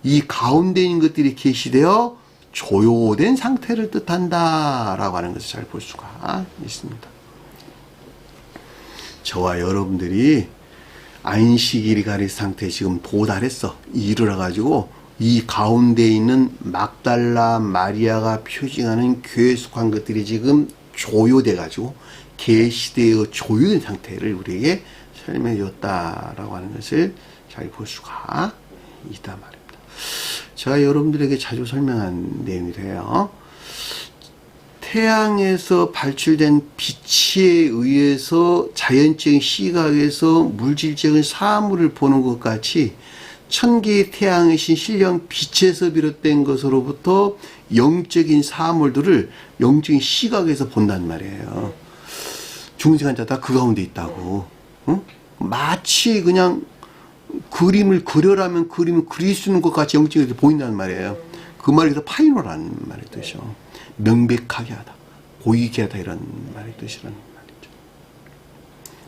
A: 이 가운데 있는 것들이 계시되어 조요된 상태를 뜻한다 라고 하는 것을 잘 볼 수가 있습니다. 저와 여러분들이 안식일이 가릴 상태에 지금 도달했어. 이르러 가지고 이 가운데 있는 막달라 마리아가 표징하는 교회에 속한 것들이 지금 조요돼 가지고 계시되어 조요된 상태를 우리에게 설명해 줬다라고 하는 것을 잘 볼 수가 있단 말입니다. 제가 여러분들에게 자주 설명한 내용이래요. 태양에서 발출된 빛에 의해서 자연적인 시각에서 물질적인 사물을 보는 것 같이 천개의 태양이신 신령 빛에서 비롯된 것으로부터 영적인 사물들을 영적인 시각에서 본단 말이에요. 중생한 자다 그 가운데 있다고. 응? 마치 그냥 그림을 그려라면 그림을 그릴 수 있는 것 같이 영적으로 보인다는 말이에요. 그 말에서 파이노라는 말의 뜻이요. 명백하게 하다, 보이게 하다 이런 말의 뜻이라는 말이죠.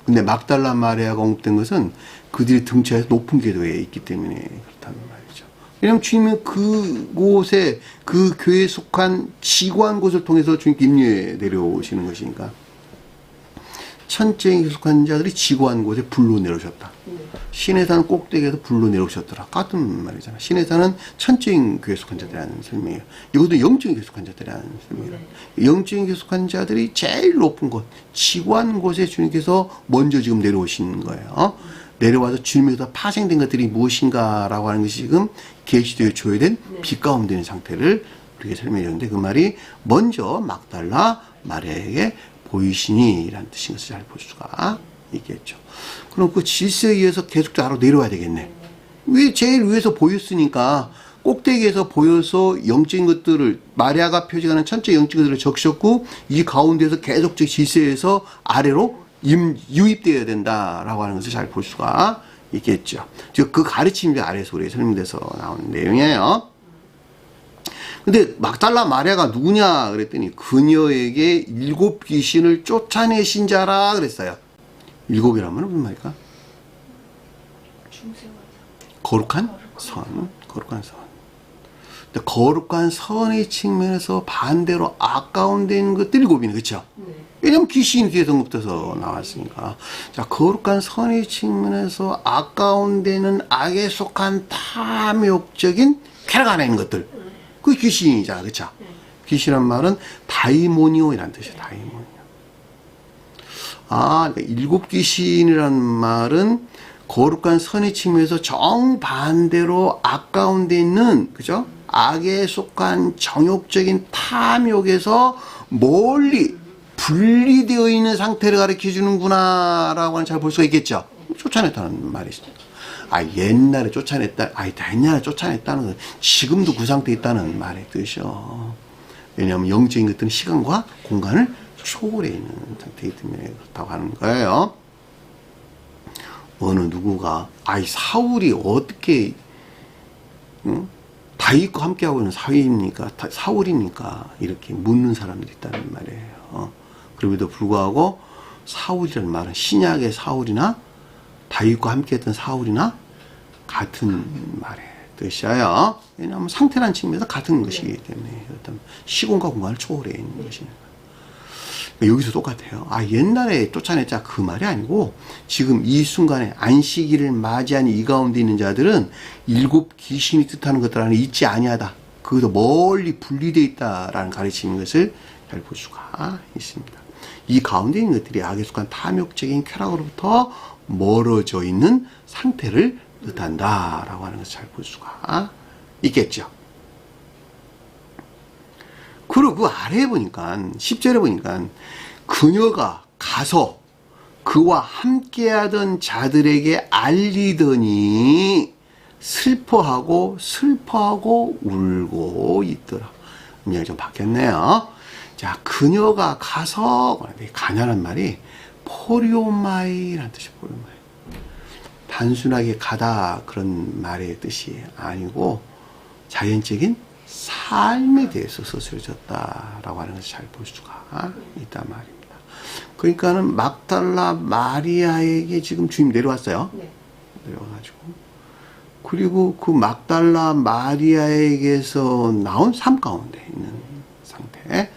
A: 근데 막달라 마리아가 언급된 것은 그들이 등처에서 높은 궤도에 있기 때문에 그렇다는 말이죠. 왜냐하면 주님은 그곳에 그 교회에 속한 지구한 곳을 통해서 주님께 임무에 내려오시는 것이니까 천지에 속한 자들이 지구한 곳에 불로 내려오셨다. 신의 산 꼭대기에서 불로 내려오셨더라. 같은 말이잖아. 신의 산은 천적인 교회에 속한 자들이라는 설명이에요. 이것도 영적인 교회에 속한 자들이라는 설명이에요. 영적인 교회에 속한 자들이 제일 높은 곳, 지구한 곳에 주님께서 먼저 지금 내려오신 거예요. 내려와서 주님에서 파생된 것들이 무엇인가라고 하는 것이 지금 계시되어 조회된 빛 가운데 있는 상태를 우리에게 설명해 줬는데, 그 말이 먼저 막달라 마리아에게 보이시니 라는 뜻인 것을 잘 볼 수가 있겠죠. 그럼 그 질서에 의해서 계속 아래로 내려와야 되겠네. 왜 제일 위에서 보였으니까 꼭대기에서 보여서 영적인 것들을 마리아가 표징하는 천체 영적인 것들을 적셨고 이 가운데에서 계속적 질서에서 아래로 유입되어야 된다라고 하는 것을 잘 볼 수가 있겠죠. 즉 그 가르침이 아래에서 우리에 설명돼서 나오는 내용이에요. 근데 막달라 마리아가 누구냐 그랬더니 그녀에게 7 귀신을 쫓아내신 자라 그랬어요. 7이라면 무슨 말일까? 거룩한 선. 거룩한 선. 근데 거룩한 선의 측면에서 반대로 아까운 데 있는 것들이 7이네. 그쵸? 왜냐면 귀신이 뒤에서 언급돼서 나왔으니까. 자, 거룩한 선의 측면에서 아까운 데는 악에 속한 탐욕적인 쾌락 안에 있는 것들. 그게 귀신이잖아. 그쵸? 귀신이란 말은 다이모니오이라는 뜻이에요. 다이모니오. 그러니까 7 귀신이라는 말은 거룩한 선의 측면에서 정반대로 아까운 데 있는, 그죠? 악에 속한 정욕적인 탐욕에서 멀리 분리되어 있는 상태를 가르쳐 주는구나 라고 하는 잘 볼 수가 있겠죠. 쫓아냈다는 말이죠. 옛날에 쫓아냈다. 옛날에 쫓아냈다는 건 지금도 그 상태에 있다는 말의 뜻이요. 왜냐하면 영적인 것들은 시간과 공간을 초월해 있는 상태이기 때문에 그렇다고 하는 거예요. 어느 누구가 사울이 어떻게 다윗과 함께하고 있는 사울입니까? 이렇게 묻는 사람들이 있다는 말이에요. 그럼에도 불구하고 사울이라는 말은 신약의 사울이나 다윗과 함께했던 사울이나 같은 말의 뜻이에요. 왜냐하면 상태라는 측면에서 같은 것이기 때문에 시공과 공간을 초월해 있는 것이니까. 여기서 똑같아요. 옛날에 쫓아냈자 그 말이 아니고 지금 이 순간에 안식일을 맞이한 이 가운데 있는 자들은 일곱 귀신이 뜻하는 것들 안에 있지 아니하다. 그것도 멀리 분리되어 있다라는 가르침인 것을 잘 볼 수가 있습니다. 이 가운데 있는 것들이 악에 속한 탐욕적인 쾌락으로부터 멀어져 있는 상태를 뜻한다라고 하는 것을 잘 볼 수가 있겠죠. 그리고 그 아래에 보니까 10절에 보니까 그녀가 가서 그와 함께하던 자들에게 알리더니 슬퍼하고 울고 있더라. 문장이 좀 바뀌었네요. 자, 그녀가 가서, 가냐는 말이 포리오마이라는 뜻이에요. 포리오마이. 단순하게 가다 그런 말의 뜻이 아니고 자연적인 삶에 대해서 서술해졌다라고 하는 것을 잘 볼 수가 있단 말입니다. 그러니까는 막달라 마리아에게 지금 주님 내려왔어요. 네. 내려와가지고. 그리고 그 막달라 마리아에게서 나온 삶 가운데 있는 상태.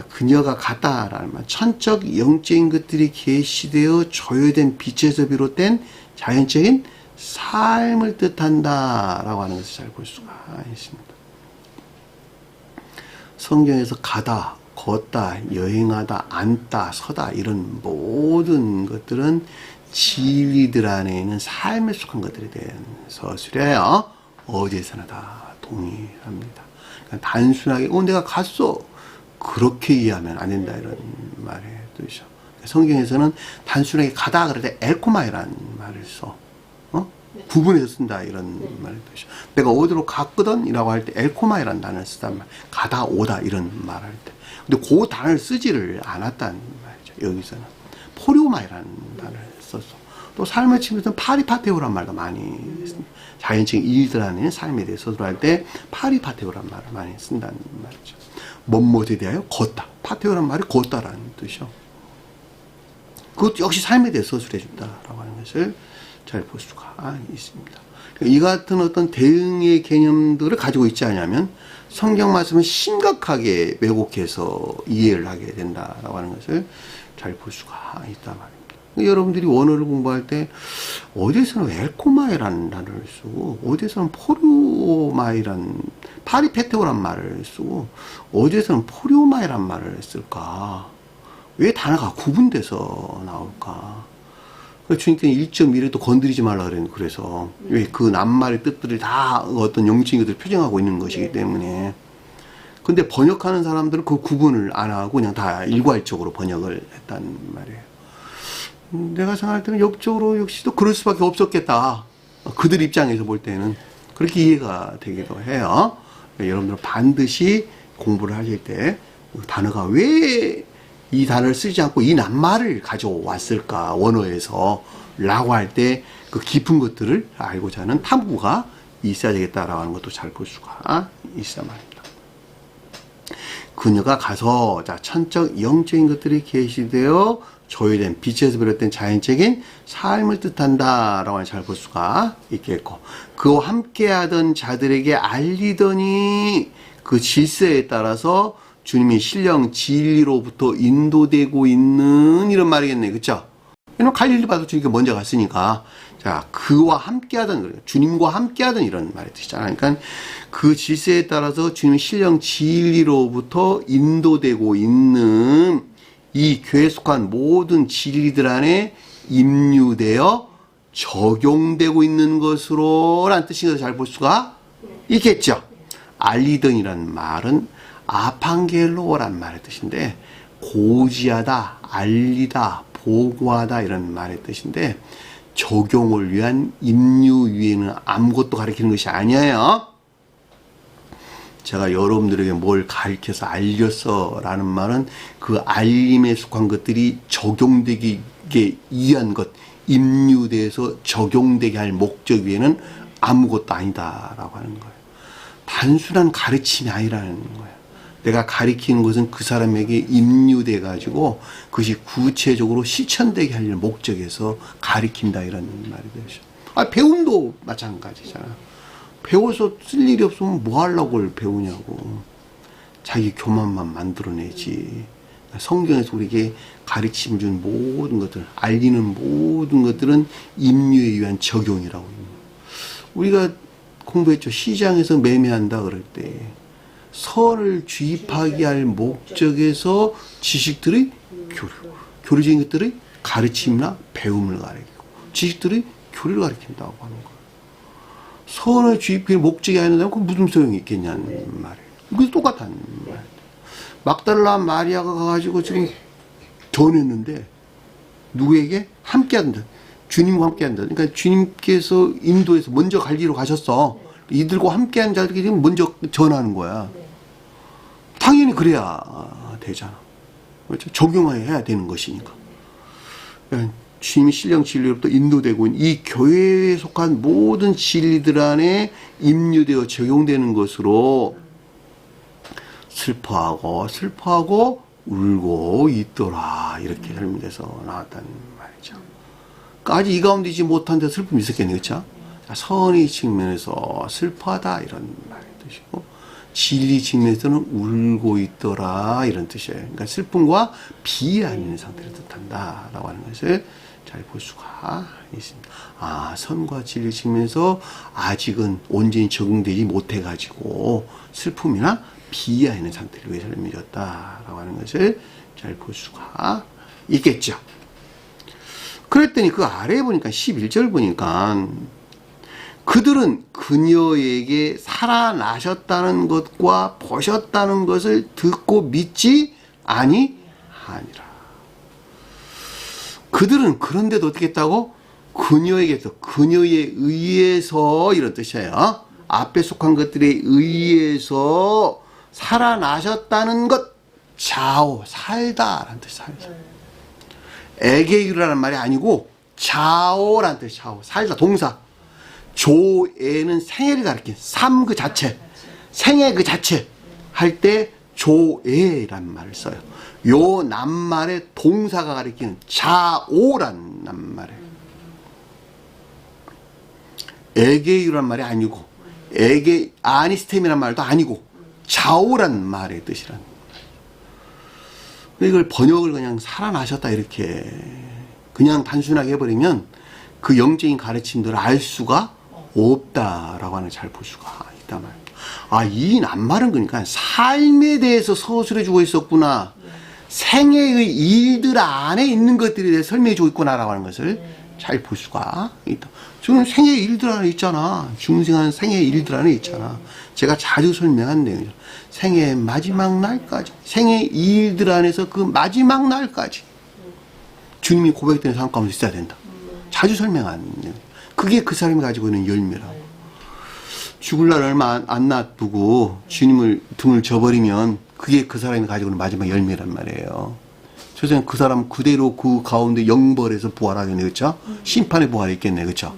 A: 그녀가 갔다라는 말, 천적 영적인 것들이 계시되어 조여된 빛에서 비롯된 자연적인 삶을 뜻한다라고 하는 것을 잘 볼 수가 있습니다. 성경에서 가다, 걷다, 여행하다, 앉다, 서다 이런 모든 것들은 진리들 안에 있는 삶에 속한 것들에 대한 서술이에요. 어디에서나 다 동의합니다. 그러니까 단순하게 내가 갔어 그렇게 이해하면 안 된다 이런 말의 뜻이죠. 성경에서는 단순하게 가다 그럴 때 엘코마이라는 말을 써. 구분해서 쓴다 이런 말을 뜻이죠. 내가 어디로 갔거든 이라고 할 때 엘코마이라는 단어를 쓰단 말. 가다 오다 이런 말할 때. 근데 그 단어를 쓰지를 않았다는 말이죠. 여기서는 포리오마이라는 단어를 썼어. 또 삶을 치면서 파리파테오라는 말도 많이 씁니다. 자연적인 일들 안에 삶에 대해서 서술할 때 파리파테오라는 말을 많이 쓴다는 말이죠. 뭐뭐에 대하여 걷다. 파테오라는 말이 걷다라는 뜻이죠. 그것도 역시 삶에 대해서 서술해 준다라고 하는 것을 잘 볼 수가 있습니다. 이 같은 어떤 대응의 개념들을 가지고 있지 않냐면 성경 말씀을 심각하게 왜곡해서 이해를 하게 된다라고 하는 것을 잘 볼 수가 있단 말입니다. 여러분들이 원어를 공부할 때 어디에서는 엘코마이라는 단어를 쓰고 어디에서는 포리오마이라는 파리페테오란 말을 쓰고 어디에서는 포리오마이란 말을 쓸까? 왜 단어가 구분돼서 나올까? 주님께서 1.1에도 건드리지 말라 그랬는데 그래서 왜 그 낱말의 뜻들을 다 어떤 영적인 것들을 표정하고 있는 것이기 때문에. 근데 번역하는 사람들은 그 구분을 안 하고 그냥 다 일괄적으로 번역을 했단 말이에요. 내가 생각할 때는 역적으로 역시도 그럴 수밖에 없었겠다. 그들 입장에서 볼 때는 그렇게 이해가 되기도 해요. 여러분들은 반드시 공부를 하실 때 단어가 왜 이 단어를 쓰지 않고 이 낱말을 가져왔을까 원어에서 라고 할 때 그 깊은 것들을 알고자 하는 탐구가 있어야 되겠다라고 하는 것도 잘 볼 수가 있어 말입니다. 그녀가 가서 천적 영적인 것들이 계시되어 조율된 빛에서 비롯된 자연적인 삶을 뜻한다라고 잘 볼 수가 있겠고 그와 함께하던 자들에게 알리더니 그 질서에 따라서 주님이 신령 진리로부터 인도되고 있는 이런 말이겠네. 그쵸? 왜냐면 갈릴리 바도 주님께 먼저 갔으니까 자 그와 함께하던 주님과 함께하던 이런 말의 뜻이잖아요. 그러니까 그 질서에 따라서 주님이 신령 진리로부터 인도되고 있는 이 교회에 속한 모든 진리들 안에 임유되어 적용되고 있는 것으로 라는 뜻인 것을 잘 볼 수가 있겠죠. 알리던이라는 말은 아판겔로란 말의 뜻인데 고지하다, 알리다, 보고하다 이런 말의 뜻인데 적용을 위한 임유 위에는 아무것도 가르치는 것이 아니에요. 제가 여러분들에게 뭘 가르쳐서 알렸어 라는 말은 그 알림에 속한 것들이 적용되기 위한 것, 임유돼서 적용되게 할 목적 위에는 아무것도 아니다라고 하는 거예요. 단순한 가르침이 아니라는 거예요. 내가 가르치는 것은 그 사람에게 임유돼 가지고 그것이 구체적으로 실천되게 할 목적에서 가르친다 이런 말이 되죠. 배움도 마찬가지잖아. 배워서 쓸 일이 없으면 뭐 하려고 배우냐고. 자기 교만만 만들어내지. 성경에서 우리에게 가르침 준 모든 것들, 알리는 모든 것들은 임유에 의한 적용이라고. 우리가 공부했죠. 시장에서 매매한다 그럴 때 선을 주입하게 할 목적에서 지식들의 교류적인 것들의 가르침이나 배움을 가르치고 지식들의 교류를 가르친다고 하는 거예요. 선을 주입할 목적이 아니라면 그 무슨 소용이 있겠냐는 말이에요. 이것도 똑같다는 말이에요. 막달라 마리아가 가가지고 지금 전했는데 누구에게? 함께 한다. 주님과 함께 한다. 그러니까 주님께서 인도에서 먼저 갈리로 가셨어. 이들과 함께 한 자들에게 먼저 전하는 거야. 당연히 그래야 되잖아. 그렇죠? 적용해야 되는 것이니까. 그러니까 주님이 신령 진리로부터 인도되고 있는 이 교회에 속한 모든 진리들 안에 임유되어 적용되는 것으로 슬퍼하고 울고 있더라. 이렇게 설명돼서 나왔다는 말이죠. 그러니까 아직 이 가운데 있지 못한 데 슬픔이 있었겠네. 그렇죠? 선의 측면에서 슬퍼하다 이런 말의 뜻이고 진리 측면에서는 울고 있더라 이런 뜻이에요. 그러니까 슬픔과 비애한 있는 상태를 뜻한다 라고 하는 것을 잘 볼 수가 있습니다. 선과 진리 측면에서 아직은 온전히 적응되지 못해가지고 슬픔이나 비애한 있는 상태를 위해 설명해줬다 라고 하는 것을 잘 볼 수가 있겠죠. 그랬더니 그 아래에 보니까 11절 보니까 그들은 그녀에게 살아나셨다는 것과 보셨다는 것을 듣고 믿지 아니하니라. 그들은 그런데도 어떻게 했다고? 그녀에게서, 그녀에 의해서 이런 뜻이에요. 앞에 속한 것들에 의해서 살아나셨다는 것, 자오, 살다라는 뜻이 살다. 에게유라는 말이 아니고 자오라는 뜻이 자오, 살다, 동사. 조에는 생애를 가리킨 삶 그 자체, 생애 그 자체 할 때 조에라는 말을 써요. 요 낱말의 동사가 가리키는 자오라는 낱말이에요. 에게유라는 말이 아니고 아니스템이라는 말도 아니고 자오라는 말의 뜻이라는 거예요. 이걸 번역을 그냥 살아나셨다 이렇게 그냥 단순하게 해버리면 그 영적인 가르침들을 알 수가 없다라고 하는 걸 잘 볼 수가 있단 말이에요. 이 낱말은 그러니까 삶에 대해서 서술해주고 있었구나. 생애의 일들 안에 있는 것들에 대해 설명해주고 있구나라고 하는 것을 잘 볼 수가 있다. 저는 생애의 일들 안에 있잖아. 중생한 생애의 일들 안에 있잖아. 제가 자주 설명한 내용이죠. 생애의 마지막 날까지. 생애의 일들 안에서 그 마지막 날까지. 주님이 고백되는 상황 가운데 있어야 된다. 자주 설명한 내용. 그게 그 사람이 가지고 있는 열매라고. 죽을 날 얼마 안 놔두고 주님을 등을 져버리면 그게 그 사람이 가지고 있는 마지막 열매란 말이에요. 세상에 그 사람 그대로 그 가운데 영벌에서 부활하겠네, 그렇죠? 심판의 부활이 있겠네, 그렇죠?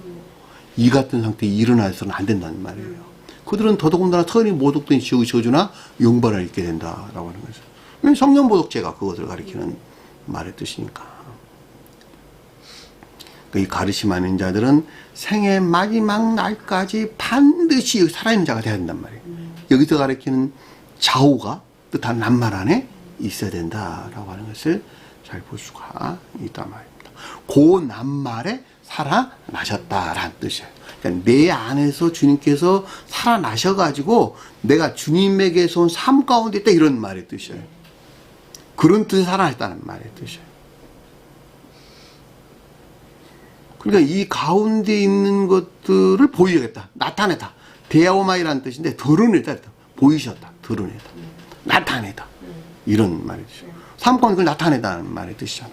A: 이 같은 상태에 일어나서는 안 된다는 말이에요. 그들은 더더군다나 선이 모독된 지옥의 저주나 영벌을 잊게 된다라고 하는 거죠. 성령 모독죄가 그것을 가리키는 말의 뜻이니까. 이 가르침하는 자들은 생의 마지막 날까지 반드시 살아있는 자가 되어야 된단 말이에요. 여기서 가르치는 자오가 뜻하는 낱말 안에 있어야 된다라고 하는 것을 잘 볼 수가 있단 말입니다. 그 낱말에 살아나셨다라는 뜻이에요. 그러니까 내 안에서 주님께서 살아나셔가지고 내가 주님에게서 온 삶 가운데 있다 이런 말의 뜻이에요. 그런 뜻이 살아났다는 말의 뜻이에요. 그러니까 이 가운데 있는 것들을 보이겠다. 나타내다. 데아오마이라는 뜻인데 드러내다. 보이셨다. 드러내다. 나타내다. 이런 말이죠. 삶 가운데 그걸 나타내다는 말의 뜻이잖아.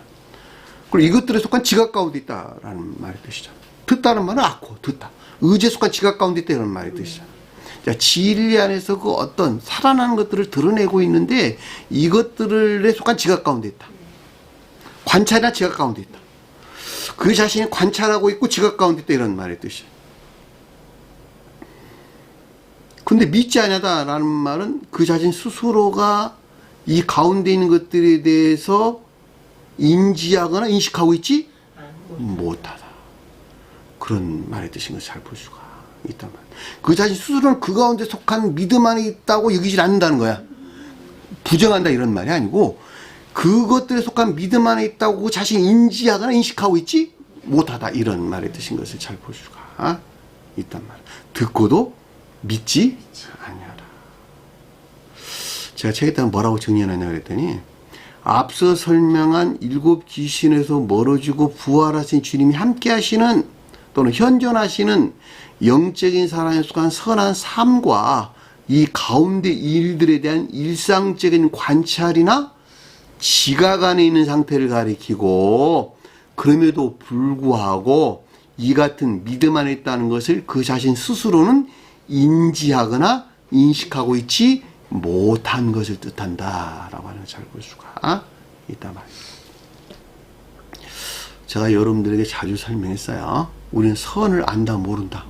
A: 그리고 이것들에 속한 지각 가운데 있다라는 말의 뜻이잖아. 듣다는 말은 않고 듣다. 의지에 속한 지각 가운데 있다 이런 말의 뜻이잖아. 자, 진리 안에서 그 어떤 살아나는 것들을 드러내고 있는데 이것들에 속한 지각 가운데 있다. 관찰이나 지각 가운데 있다. 그 자신이 관찰하고 있고 지각 가운데 있다 이런 말의 뜻이에요. 근데 믿지 않냐다라는 말은 그 자신 스스로가 이 가운데 있는 것들에 대해서 인지하거나 인식하고 있지 못하다. 그런 말의 뜻인 것을 잘 볼 수가 있단 말이에요. 그 자신 스스로는 그 가운데 속한 믿음 안에 있다고 여기질 않는다는 거야. 부정한다 이런 말이 아니고 그것들에 속한 믿음 안에 있다고 자신이 인지하거나 인식하고 있지 못하다, 이런 말의 뜻인 것을 잘 볼 수가 있단 말이야. 듣고도 믿지 아니하라. 제가 책에다가 뭐라고 정리해놨냐 그랬더니, 앞서 설명한 7 귀신에서 멀어지고 부활하신 주님이 함께 하시는 또는 현존하시는 영적인 사람에 속한 선한 삶과 이 가운데 일들에 대한 일상적인 관찰이나 지각 안에 있는 상태를 가리키고, 그럼에도 불구하고 이 같은 믿음 안에 있다는 것을 그 자신 스스로는 인지하거나 인식하고 있지 못한 것을 뜻한다 라고 하는 걸 잘 볼 수가 있단 말이에요. 제가 여러분들에게 자주 설명했어요. 우리는 선을 안다 모른다.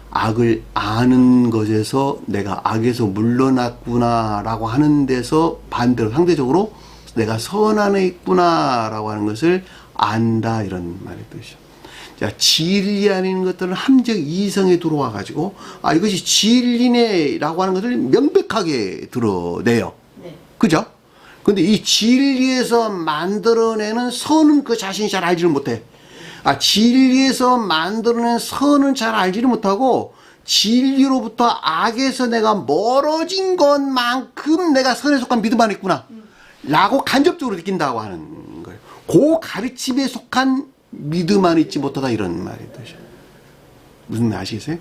A: 악을 아는 것에서 내가 악에서 물러났구나 라고 하는 데서 반대로 상대적으로 내가 선 안에 있구나 라고 하는 것을 안다, 이런 말의 뜻이죠. 자, 진리 안에 있는 것들은 함정 이성에 들어와 가지고 이것이 진리네 라고 하는 것을 명백하게 드러내요. 네. 그죠? 근데 이 진리에서 만들어내는 선은 그 자신이 잘 알지를 못해. 진리에서 만들어낸 선은 잘 알지를 못하고, 진리로부터 악에서 내가 멀어진 것만큼 내가 선에 속한 믿음 안에 있구나 라고 간접적으로 느낀다고 하는 거예요. 그 가르침에 속한 믿음 안에 있지 못하다, 이런 말이 뜻이에요. 무슨 말 아시겠어요?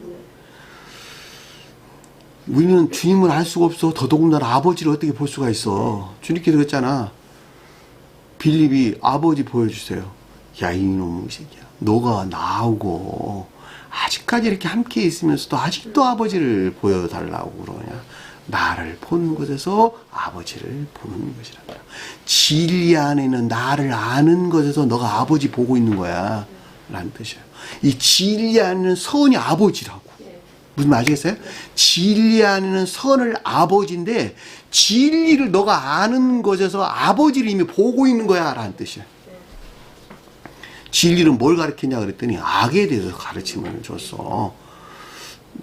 A: 우리는 주님을 알 수가 없어. 더더군다나 아버지를 어떻게 볼 수가 있어. 주님께서 그랬잖아. 빌립이 아버지 보여주세요. 야, 이놈의 새끼야, 너가 나오고 아직까지 이렇게 함께 있으면서도 아직도 아버지를 보여달라고 그러냐. 나를 보는 것에서 아버지를 보는 것이란다. 진리 안에 있는 나를 아는 것에서 너가 아버지 보고 있는 거야 라는 뜻이에요. 이 진리 안에 있는 선이 아버지라고. 무슨 말 아시겠어요? 진리 안에 있는 선을 아버지인데, 진리를 너가 아는 것에서 아버지를 이미 보고 있는 거야 라는 뜻이에요. 진리는 뭘 가르치냐 그랬더니 악에 대해서 가르침을 줬어.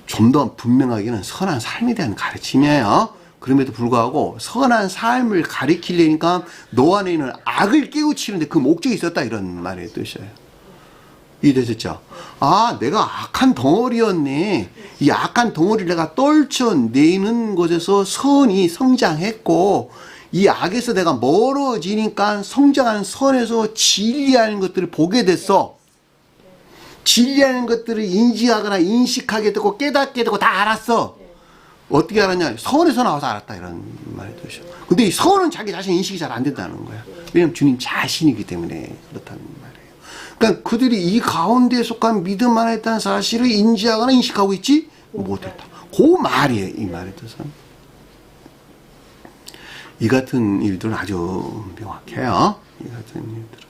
A: 좀 더 분명하게는 선한 삶에 대한 가르침이에요. 그럼에도 불구하고 선한 삶을 가리키려니까 너 안에 있는 악을 깨우치는데 그 목적이 있었다, 이런 말의 뜻이에요. 이해되셨죠? 내가 악한 덩어리였네. 이 악한 덩어리를 내가 떨쳐내는 것에서 선이 성장했고, 이 악에서 내가 멀어지니까 성장한 선에서 진리하는 것들을 보게 됐어. 진리하는 것들을 인지하거나 인식하게 되고 깨닫게 되고 다 알았어. 어떻게 알았냐? 선에서 나와서 알았다, 이런 말이 뜻이죠. 근데 이 선은 자기 자신 인식이 잘 안 된다는 거야. 왜냐면 주님 자신이기 때문에 그렇다는 말이에요. 그러니까 그들이 이 가운데에 속한 믿음 안에 있다는 사실을 인지하거나 인식하고 있지 못했다. 그 말이에요, 이 말의 뜻은. 이 같은 일들은 아주 명확해요. 이 같은 일들은.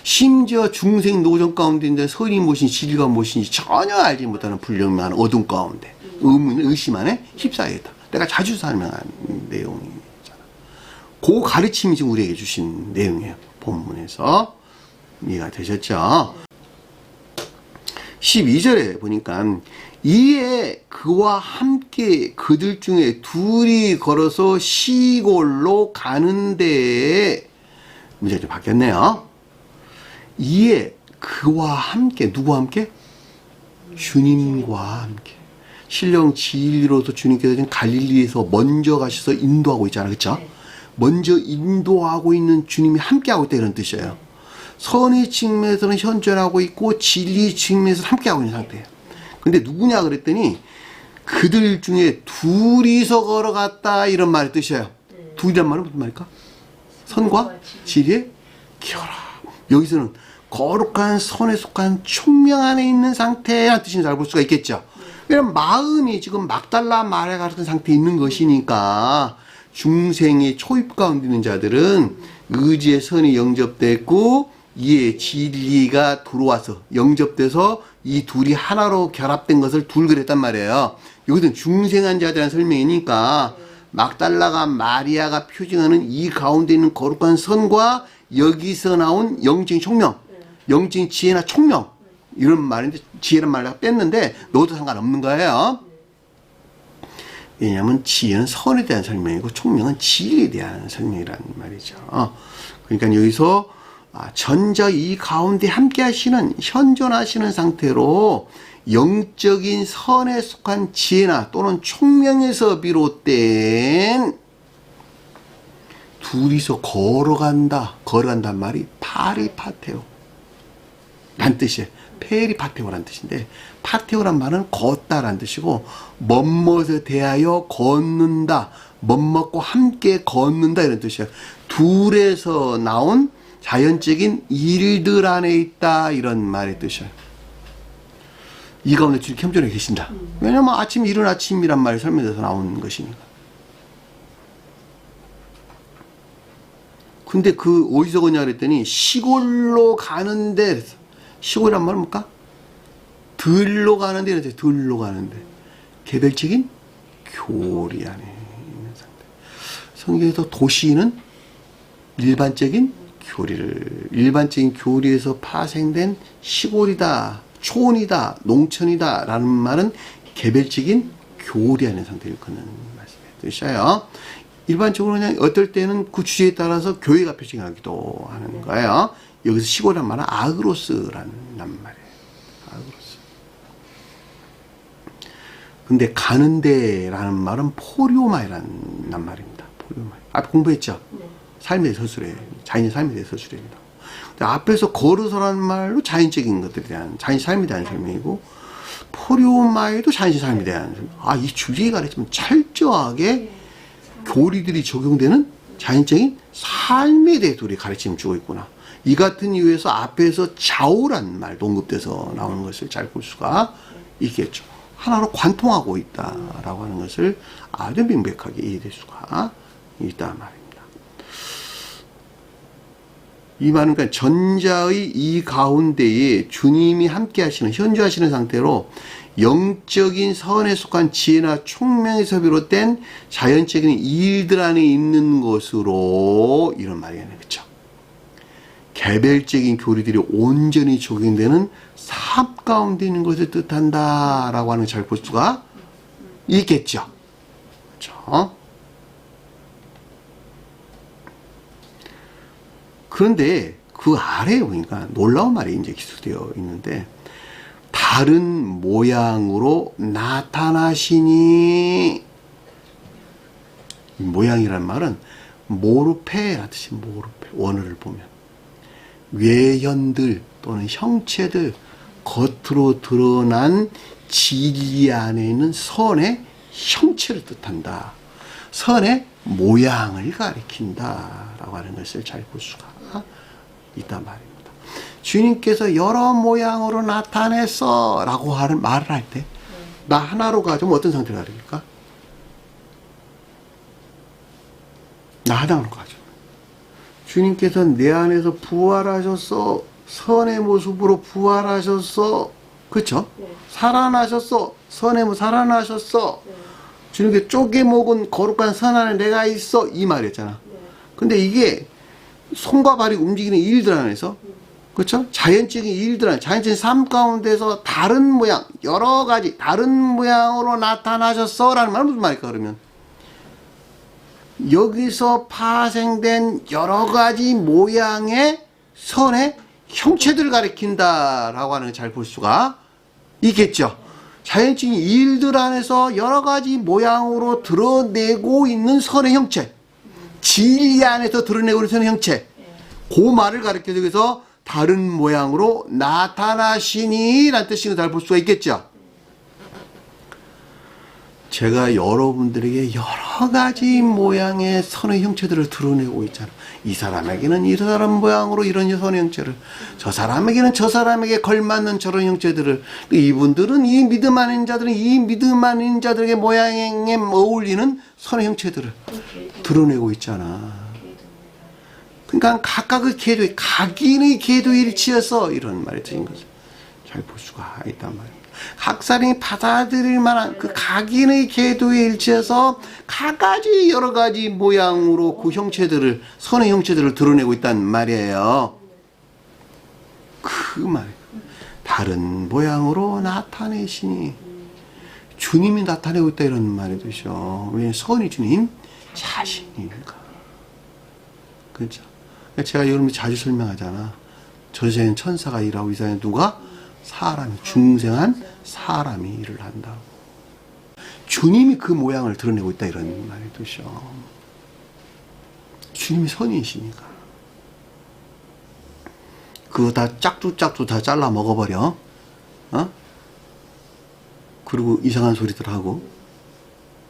A: 심지어 중생 노정 가운데 있는데 선이 무엇인지 진리가 무엇인지 전혀 알지 못하는 불량한 어둠 가운데 의심 안에 휩싸여 있다. 내가 자주 설명한 내용이잖아. 그 가르침이 지금 우리에게 주신 내용이에요. 본문에서. 이해가 되셨죠? 12절에 보니까, 이에 그와 함께 그들 중에 둘이 걸어서 시골로 가는데, 문제가 좀 바뀌었네요. 이에 그와 함께, 누구와 함께? 주님과 함께. 신령 진리로서 주님께서 지금 갈릴리에서 먼저 가셔서 인도하고 있잖아요. 그렇죠? 먼저 인도하고 있는 주님이 함께하고 있다, 이런 뜻이에요. 선의 측면에서는 현존하고 있고 진리 측면에서 함께하고 있는 상태예요. 근데 누구냐 그랬더니 그들 중에 둘이서 걸어갔다, 이런 말의 뜻이에요. 둘이란 말은 무슨 말일까? 선과 진리의 기어라. 여기서는 거룩한 선에 속한 총명 안에 있는 상태라는 뜻인 줄 알 볼 수가 있겠죠. 왜냐면 마음이 지금 막달라 마리아 같은 상태에 있는 것이니까, 중생의 초입 가운데 있는 자들은 의지의 선이 영접됐고 이에 진리가 들어와서 영접돼서 이 둘이 하나로 결합된 것을 둘 그랬단 말이에요. 여기서는 중생한 자들이라는 설명이니까 막달라가 마리아가 표징하는 이 가운데 있는 거룩한 선과 여기서 나온 영적인 총명, 영적인 지혜나 총명, 이런 말인데 지혜란 말을 뺐는데 넣어도 상관없는 거예요. 왜냐하면 지혜는 선에 대한 설명이고 총명은 지혜에 대한 설명이란 말이죠. 그러니까 여기서 전자 이 가운데 함께 하시는 현존하시는 상태로 영적인 선에 속한 지혜나 또는 총명에서 비롯된 둘이서 걸어간단 말이 파리파테오 란 뜻이에요. 페리파테오란 뜻인데, 파테오란 말은 걷다란 뜻이고, 멋멋에 대하여 걷는다, 멋먹고 함께 걷는다 이런 뜻이에요. 둘에서 나온 자연적인 일들 안에 있다 이런 말의 뜻이에요. 이 가운데 주님 겸손히 계신다. 왜냐면 아침 이른 아침이란 말이 설명돼서 나온 것이니까. 근데 그 어디서 거냐 그랬더니 시골로 가는데, 시골이란 말은 뭘까? 들로 가는데 이러죠. 들로 가는데 개별적인 교리 안에 있는 상태. 성경에서 도시는 일반적인 교리에서 파생된 시골이다, 촌이다, 농촌이다 라는 말은 개별적인 교리 안의 상태를 일컫는 말씀이에요. 일반적으로 그냥 어떨 때는 그 주제에 따라서 교회가 표시하기도 하는 거예요. 여기서 시골이라는 말은 아그로스라는 말이에요. 아그로스. 근데 가는데라는 말은 포리오마이라는 말입니다. 포리오마이. 앞에 공부했죠? 네. 삶에 대해 서술해. 자연의 삶에 대해 서술입니다. 앞에서 걸어서라는 말로 자연적인 것들에 대한, 자연 삶에 대한 설명이고, 포리오마이도 자연의 삶에 대한 설명. 이 주제에 가르치면 철저하게 교리들이 적용되는 자연적인 삶에 대해 우리 가르침을 주고 있구나. 이 같은 이유에서 앞에서 좌우란 말 동급돼서 나오는 것을 잘 볼 수가 있겠죠. 하나로 관통하고 있다라고 하는 것을 아주 명백하게 이해될 수가 있다 말입니다. 이 말은 그러니까 전자의 이 가운데에 주님이 함께 하시는, 현주하시는 상태로 영적인 선에 속한 지혜나 총명에서 비롯된 자연적인 일들 안에 있는 것으로 이런 말이에요. 그렇죠? 개별적인 교리들이 온전히 적용되는 삶 가운데 있는 것을 뜻한다라고 하는 걸 잘 볼 수가 있겠죠. 그렇죠? 그런데 그 아래에 보니까 놀라운 말이 이제 기술되어 있는데, 다른 모양으로 나타나시니, 모양이란 말은 모르페라는 뜻이 모르페. 원어를 보면 외현들 또는 형체들, 겉으로 드러난 진리 안에 있는 선의 형체를 뜻한다. 선의 모양을 가리킨다라고 하는 것을 잘 볼 수가 있단 말입니다. 주님께서 여러 모양으로 나타냈어 라고 말을 할 때, 나 하나로 가지면 어떤 상태를 가립니까? 나 하나로 가져. 주님께서 내 안에서 부활하셨어. 선의 모습으로 부활하셨어. 그쵸? 네. 살아나셨어. 선의 모습 살아나셨어. 네. 주님께 쪼개먹은 거룩한 선 안에 내가 있어. 이 말이었잖아. 네. 근데 이게 손과 발이 움직이는 일들 안에서, 그렇죠? 자연적인 일들 안에, 자연적인 삶 가운데서 다른 모양, 여러 가지 다른 모양으로 나타나셨어 라는 말은 무슨 말일까 그러면? 여기서 파생된 여러 가지 모양의 선의 형체들을 가리킨다라고 하는 걸 잘 볼 수가 있겠죠. 자연적인 일들 안에서 여러 가지 모양으로 드러내고 있는 선의 형체, 진리 안에서 드러내고 있는 선의 형체, 그 말을 가리켜서 여기서 다른 모양으로 나타나시니 라는 뜻인 걸 잘 볼 수가 있겠죠. 제가 여러분들에게 여러 가지 모양의 선의 형체들을 드러내고 있잖아. 이 사람에게는 이 사람 모양으로 이런 선의 형체를, 저 사람에게는 저 사람에게 걸맞는 저런 형체들을, 이분들은 이 믿음 아닌 자들은 이 믿음 아닌 자들에게 모양에 어울리는 선의 형체들을 드러내고 있잖아. 그러니까 각각의 궤도에, 각인의 궤도에 일치해서 이런 말이 드린 것을 잘 볼 수가 있단 말이에요. 각 사람이 받아들일 만한 그 각인의 궤도에 일치해서 각가지 여러 가지 모양으로 그 형체들을, 선의 형체들을 드러내고 있단 말이에요. 그 말, 다른 모양으로 나타내시니, 주님이 나타내고 있다 이런 말이 되죠. 왜냐하면 선이 주님 자신이니까. 그렇죠. 제가 여러분 자주 설명하잖아. 저세는 천사가 일하고 이 세상에 누가? 사람이, 중생한 사람이 일을 한다고. 주님이 그 모양을 드러내고 있다 이런 말이 되죠. 주님이 선이시니까. 그거 다 짝두짝두 다 잘라 먹어버려. 어? 그리고 이상한 소리들 하고,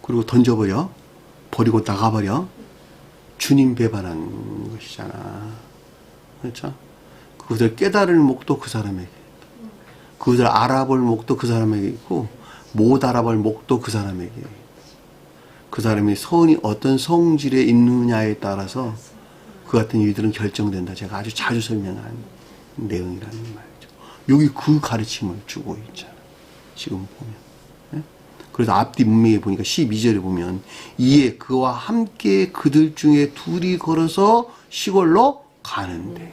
A: 그리고 던져버려. 버리고 나가버려. 주님 배반한 것이잖아. 그렇죠? 그것을 깨달을 목도 그 사람에게, 그것을 알아볼 목도 그 사람에게 있고, 못 알아볼 목도 그 사람에게. 그 사람이 선이 어떤 성질에 있느냐에 따라서 그 같은 일들은 결정된다. 제가 아주 자주 설명한 내용이라는 말이죠. 여기 그 가르침을 주고 있잖아. 지금 보면. 예? 그래서 앞뒤 문맥에 보니까 12절에 보면 이에 그와 함께 그들 중에 둘이 걸어서 시골로 가는데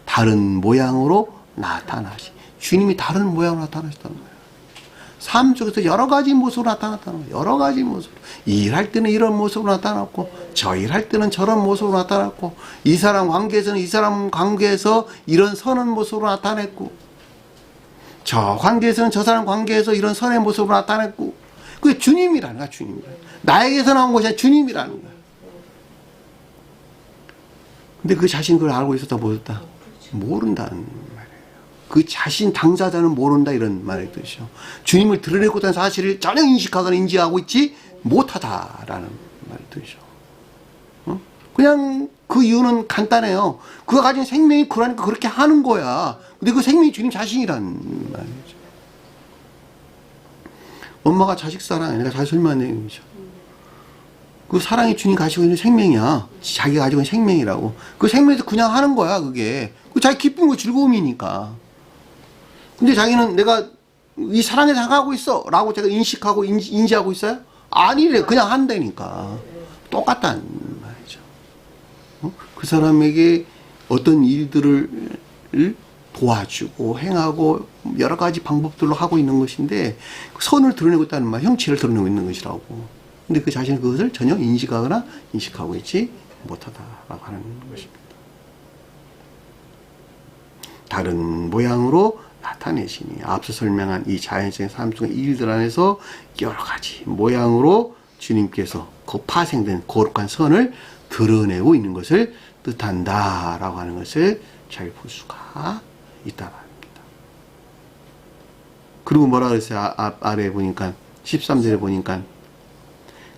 A: 다른 모양으로 나타나시. 주님이 다른 모양으로 나타나셨다는 거예요. 삶 속에서 여러 가지 모습으로 나타났다는 거예요. 여러 가지 모습으로. 이 일할 때는 이런 모습으로 나타났고, 저 일할 때는 저런 모습으로 나타났고, 이 사람 관계에서는 이 사람 관계에서 이런 선한 모습으로 나타냈고, 저 관계에서는 저 사람 관계에서 이런 선의 모습으로 나타냈고, 그게 주님이라는 거야, 주님이라는 거야. 나에게서 나온 것이 아니라 주님이라는 거야. 근데 그 자신 그걸 알고 있었다, 모르다? 모른다는 말이에요. 그 자신 당사자는 모른다 이런 말의 뜻이죠. 주님을 드러내고 있다는 사실을 전혀 인식하거나 인지하고 있지 못하다라는 말의 뜻이죠. 그냥 그 이유는 간단해요. 그가 가진 생명이 그러니까 그렇게 하는 거야. 근데 그 생명이 주님 자신이란 말이죠. 엄마가 자식 사랑, 내가 잘 설명한 내용이죠. 그 사랑이 주님 가지고 있는 생명이야. 자기가 가지고 있는 생명이라고. 그 생명에서 그냥 하는 거야, 그게. 그 자기 기쁨이고 즐거움이니까. 근데 자기는 내가 이 사랑에 나가고 있어 라고 제가 인식하고 인지하고 있어요? 아니래. 그냥 한다니까. 똑같다는 말이죠. 그 사람에게 어떤 일들을 도와주고 행하고 여러 가지 방법들로 하고 있는 것인데 선을 드러내고 있다는 말, 형체를 드러내고 있는 것이라고. 근데 그 자신은 그것을 전혀 인식하거나 인식하고 있지 못하다라고 하는 것입니다. 다른 모양으로 나타내시니 앞서 설명한 이 자연적인 삶 속의 일들 안에서 여러 가지 모양으로 주님께서 그 파생된 거룩한 선을 드러내고 있는 것을 뜻한다라고 하는 것을 잘 볼 수가 있다 말입니다. 그리고 뭐라 그랬어요? 아래에 보니까 13절에 보니까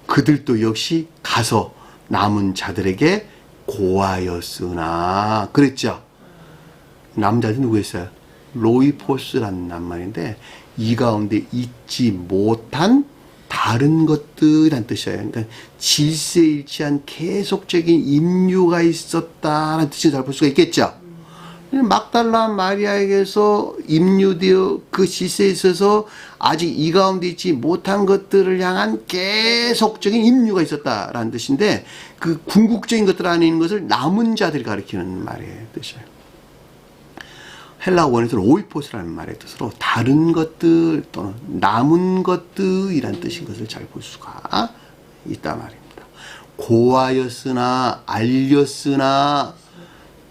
A: 그들도 역시 가서 남은 자들에게 고하였으나 그랬죠. 남자들 누구였어요? 로이포스라는 낱말인데 이 가운데 잊지 못한 다른 것들이란 뜻이에요. 그러니까 질서일치한 계속적인 임류가 있었다는 뜻을 잘 볼 수가 있겠죠. 막달라 마리아에게서 임류되어 그 질서에 있어서 아직 이 가운데 있지 못한 것들을 향한 계속적인 임류가 있었다라는 뜻인데 그 궁극적인 것들 안에 있는 것을 남은 자들이 가리키는 말의 뜻이에요. 헬라 원에서는 오이포스라는 말의 뜻으로 다른 것들 또는 남은 것들이란 뜻인 것을 잘 볼 수가 있단 말입니다. 고하였으나 알렸으나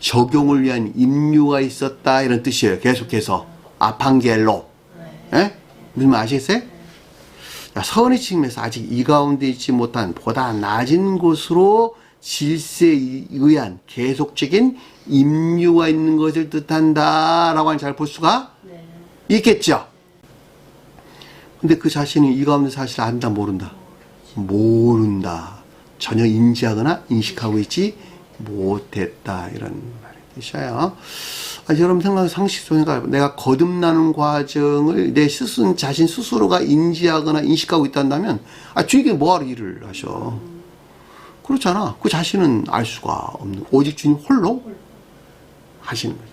A: 적용을 위한 임류가 있었다 이런 뜻이에요. 계속해서 아판겔로. 예? 무슨 말 아시겠어요? 선의 측면에서 아직 이 가운데 있지 못한 보다 낮은 곳으로 질서에 의한 계속적인 임류가 있는 것을 뜻한다라고 하는 잘 볼 수가 있겠죠. 근데 그 자신은 이 가운데 사실을 안다 모른다? 모른다. 전혀 인지하거나 인식하고 있지 못했다 이런 말의 뜻이에요. 여러분 생각 상식 속에 내가 거듭나는 과정을 내 스스로 자신 스스로가 인지하거나 인식하고 있다면 주님께서 뭐하러 일을 하셔? 그렇잖아. 그 자신은 알 수가 없는 오직 주님 홀로 하시는 거죠.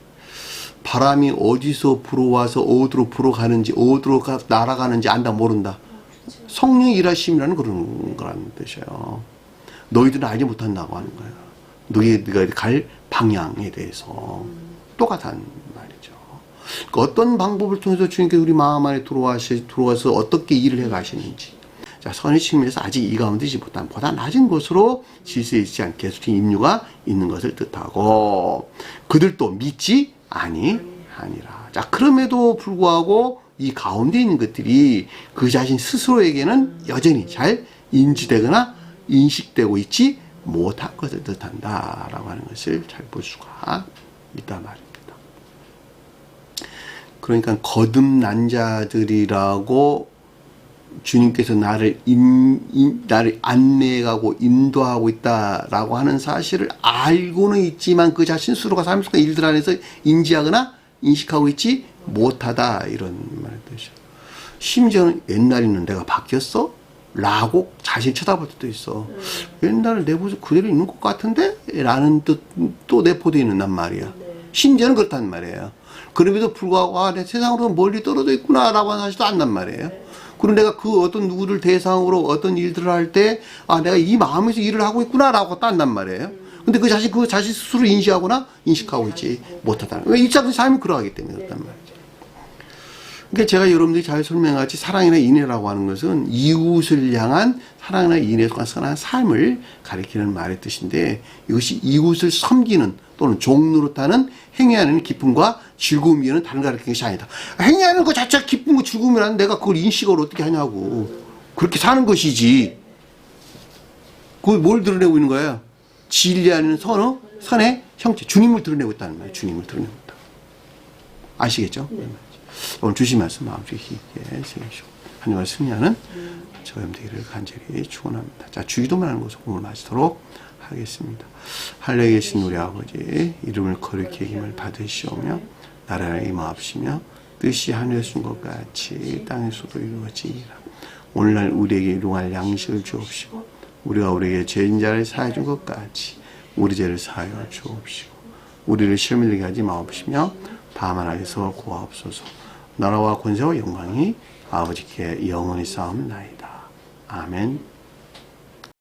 A: 바람이 어디서 불어와서 어디로 불어가는지 어디로 날아가는지 안다 모른다. 성령의 일하심이라는 그런 거라는 뜻이에요. 너희들은 알지 못한다고 하는 거예요. 너희가 갈 방향에 대해서 똑같은 말이죠. 어떤 방법을 통해서 주님께서 우리 마음 안에 들어와서 어떻게 일을 해 가시는지. 자, 선의 측면에서 아직 이 가운데 있지 못한 보다 낮은 곳으로 질서에 있지 않게 해주신 인류가 있는 것을 뜻하고, 그들도 믿지 아니하니라. 자, 그럼에도 불구하고 이 가운데 있는 것들이 그 자신 스스로에게는 여전히 잘 인지되거나 인식되고 있지 못한 것을 뜻한다라고 하는 것을 잘 볼 수가 있단 말입니다. 그러니까 거듭난 자들이라고 주님께서 나를 안내해가고 인도하고 있다라고 하는 사실을 알고는 있지만 그 자신 스스로가 삶 속의 일들 안에서 인지하거나 인식하고 있지 못하다, 이런 말을 뜻이죠. 심지어는 옛날에는 내가 바뀌었어? 라고 자신 쳐다볼 때도 있어. 옛날에 내 모습 그대로 있는 것 같은데? 라는 뜻도 내포되어 있는 말이야. 심지어는 그렇단 말이에요. 그럼에도 불구하고 내 세상으로 멀리 떨어져 있구나 라고 하는 사실도 안단 말이에요. 그리고 내가 그 어떤 누구를 대상으로 어떤 일들을 할 때 내가 이 마음에서 일을 하고 있구나 라고 딴단 말이에요. 근데 그 자신 스스로 인지하거나 인식하고 있지 못하다는 거예요. 입장에서 삶이 그러하기 때문에 그렇단 말이죠. 그러니까 제가 여러분들이 잘 설명하지, 사랑이나 인애라고 하는 것은 이웃을 향한 사랑이나 인애에 관한 삶을 가리키는 말의 뜻인데, 이것이 이웃을 섬기는 또는 종노릇하는 행위하는 기쁨과 즐거움이라는 다른 가르치는 것이 아니다. 행위하는 것 자체가 기쁨과 즐거움이라는, 내가 그걸 인식을 어떻게 하냐고. 그렇게 사는 것이지. 그걸 뭘 드러내고 있는 거예요? 진리하는 선의 형체, 주님을 드러내고 있다는 말이에요. 주님을 드러내고 있다. 아시겠죠? 네. 오늘 주신 말씀 마음속에 깊게 새기시고 하나님과 승리하는 저와 되기를 간절히 축원합니다. 자, 주기도만 하는 것을 오늘 마치도록 하겠습니다. 하늘에 계신 우리 아버지, 이름을 거룩히 여김을 받으시오며 나라를 임하옵시며 뜻이 하늘에서 준 것 같이 땅에서도 이루어지리라. 오늘날 우리에게 일용할 양식을 주옵시고 우리가 우리에게 죄인 자를 사하여 준 것 같이 우리 죄를 사하여 주옵시고 우리를 시험에 들게 하지 마옵시며 다만 악에서 구하옵소서. 나라와 권세와 영광이 아버지께 영원히 쌓옵나이다. 아멘.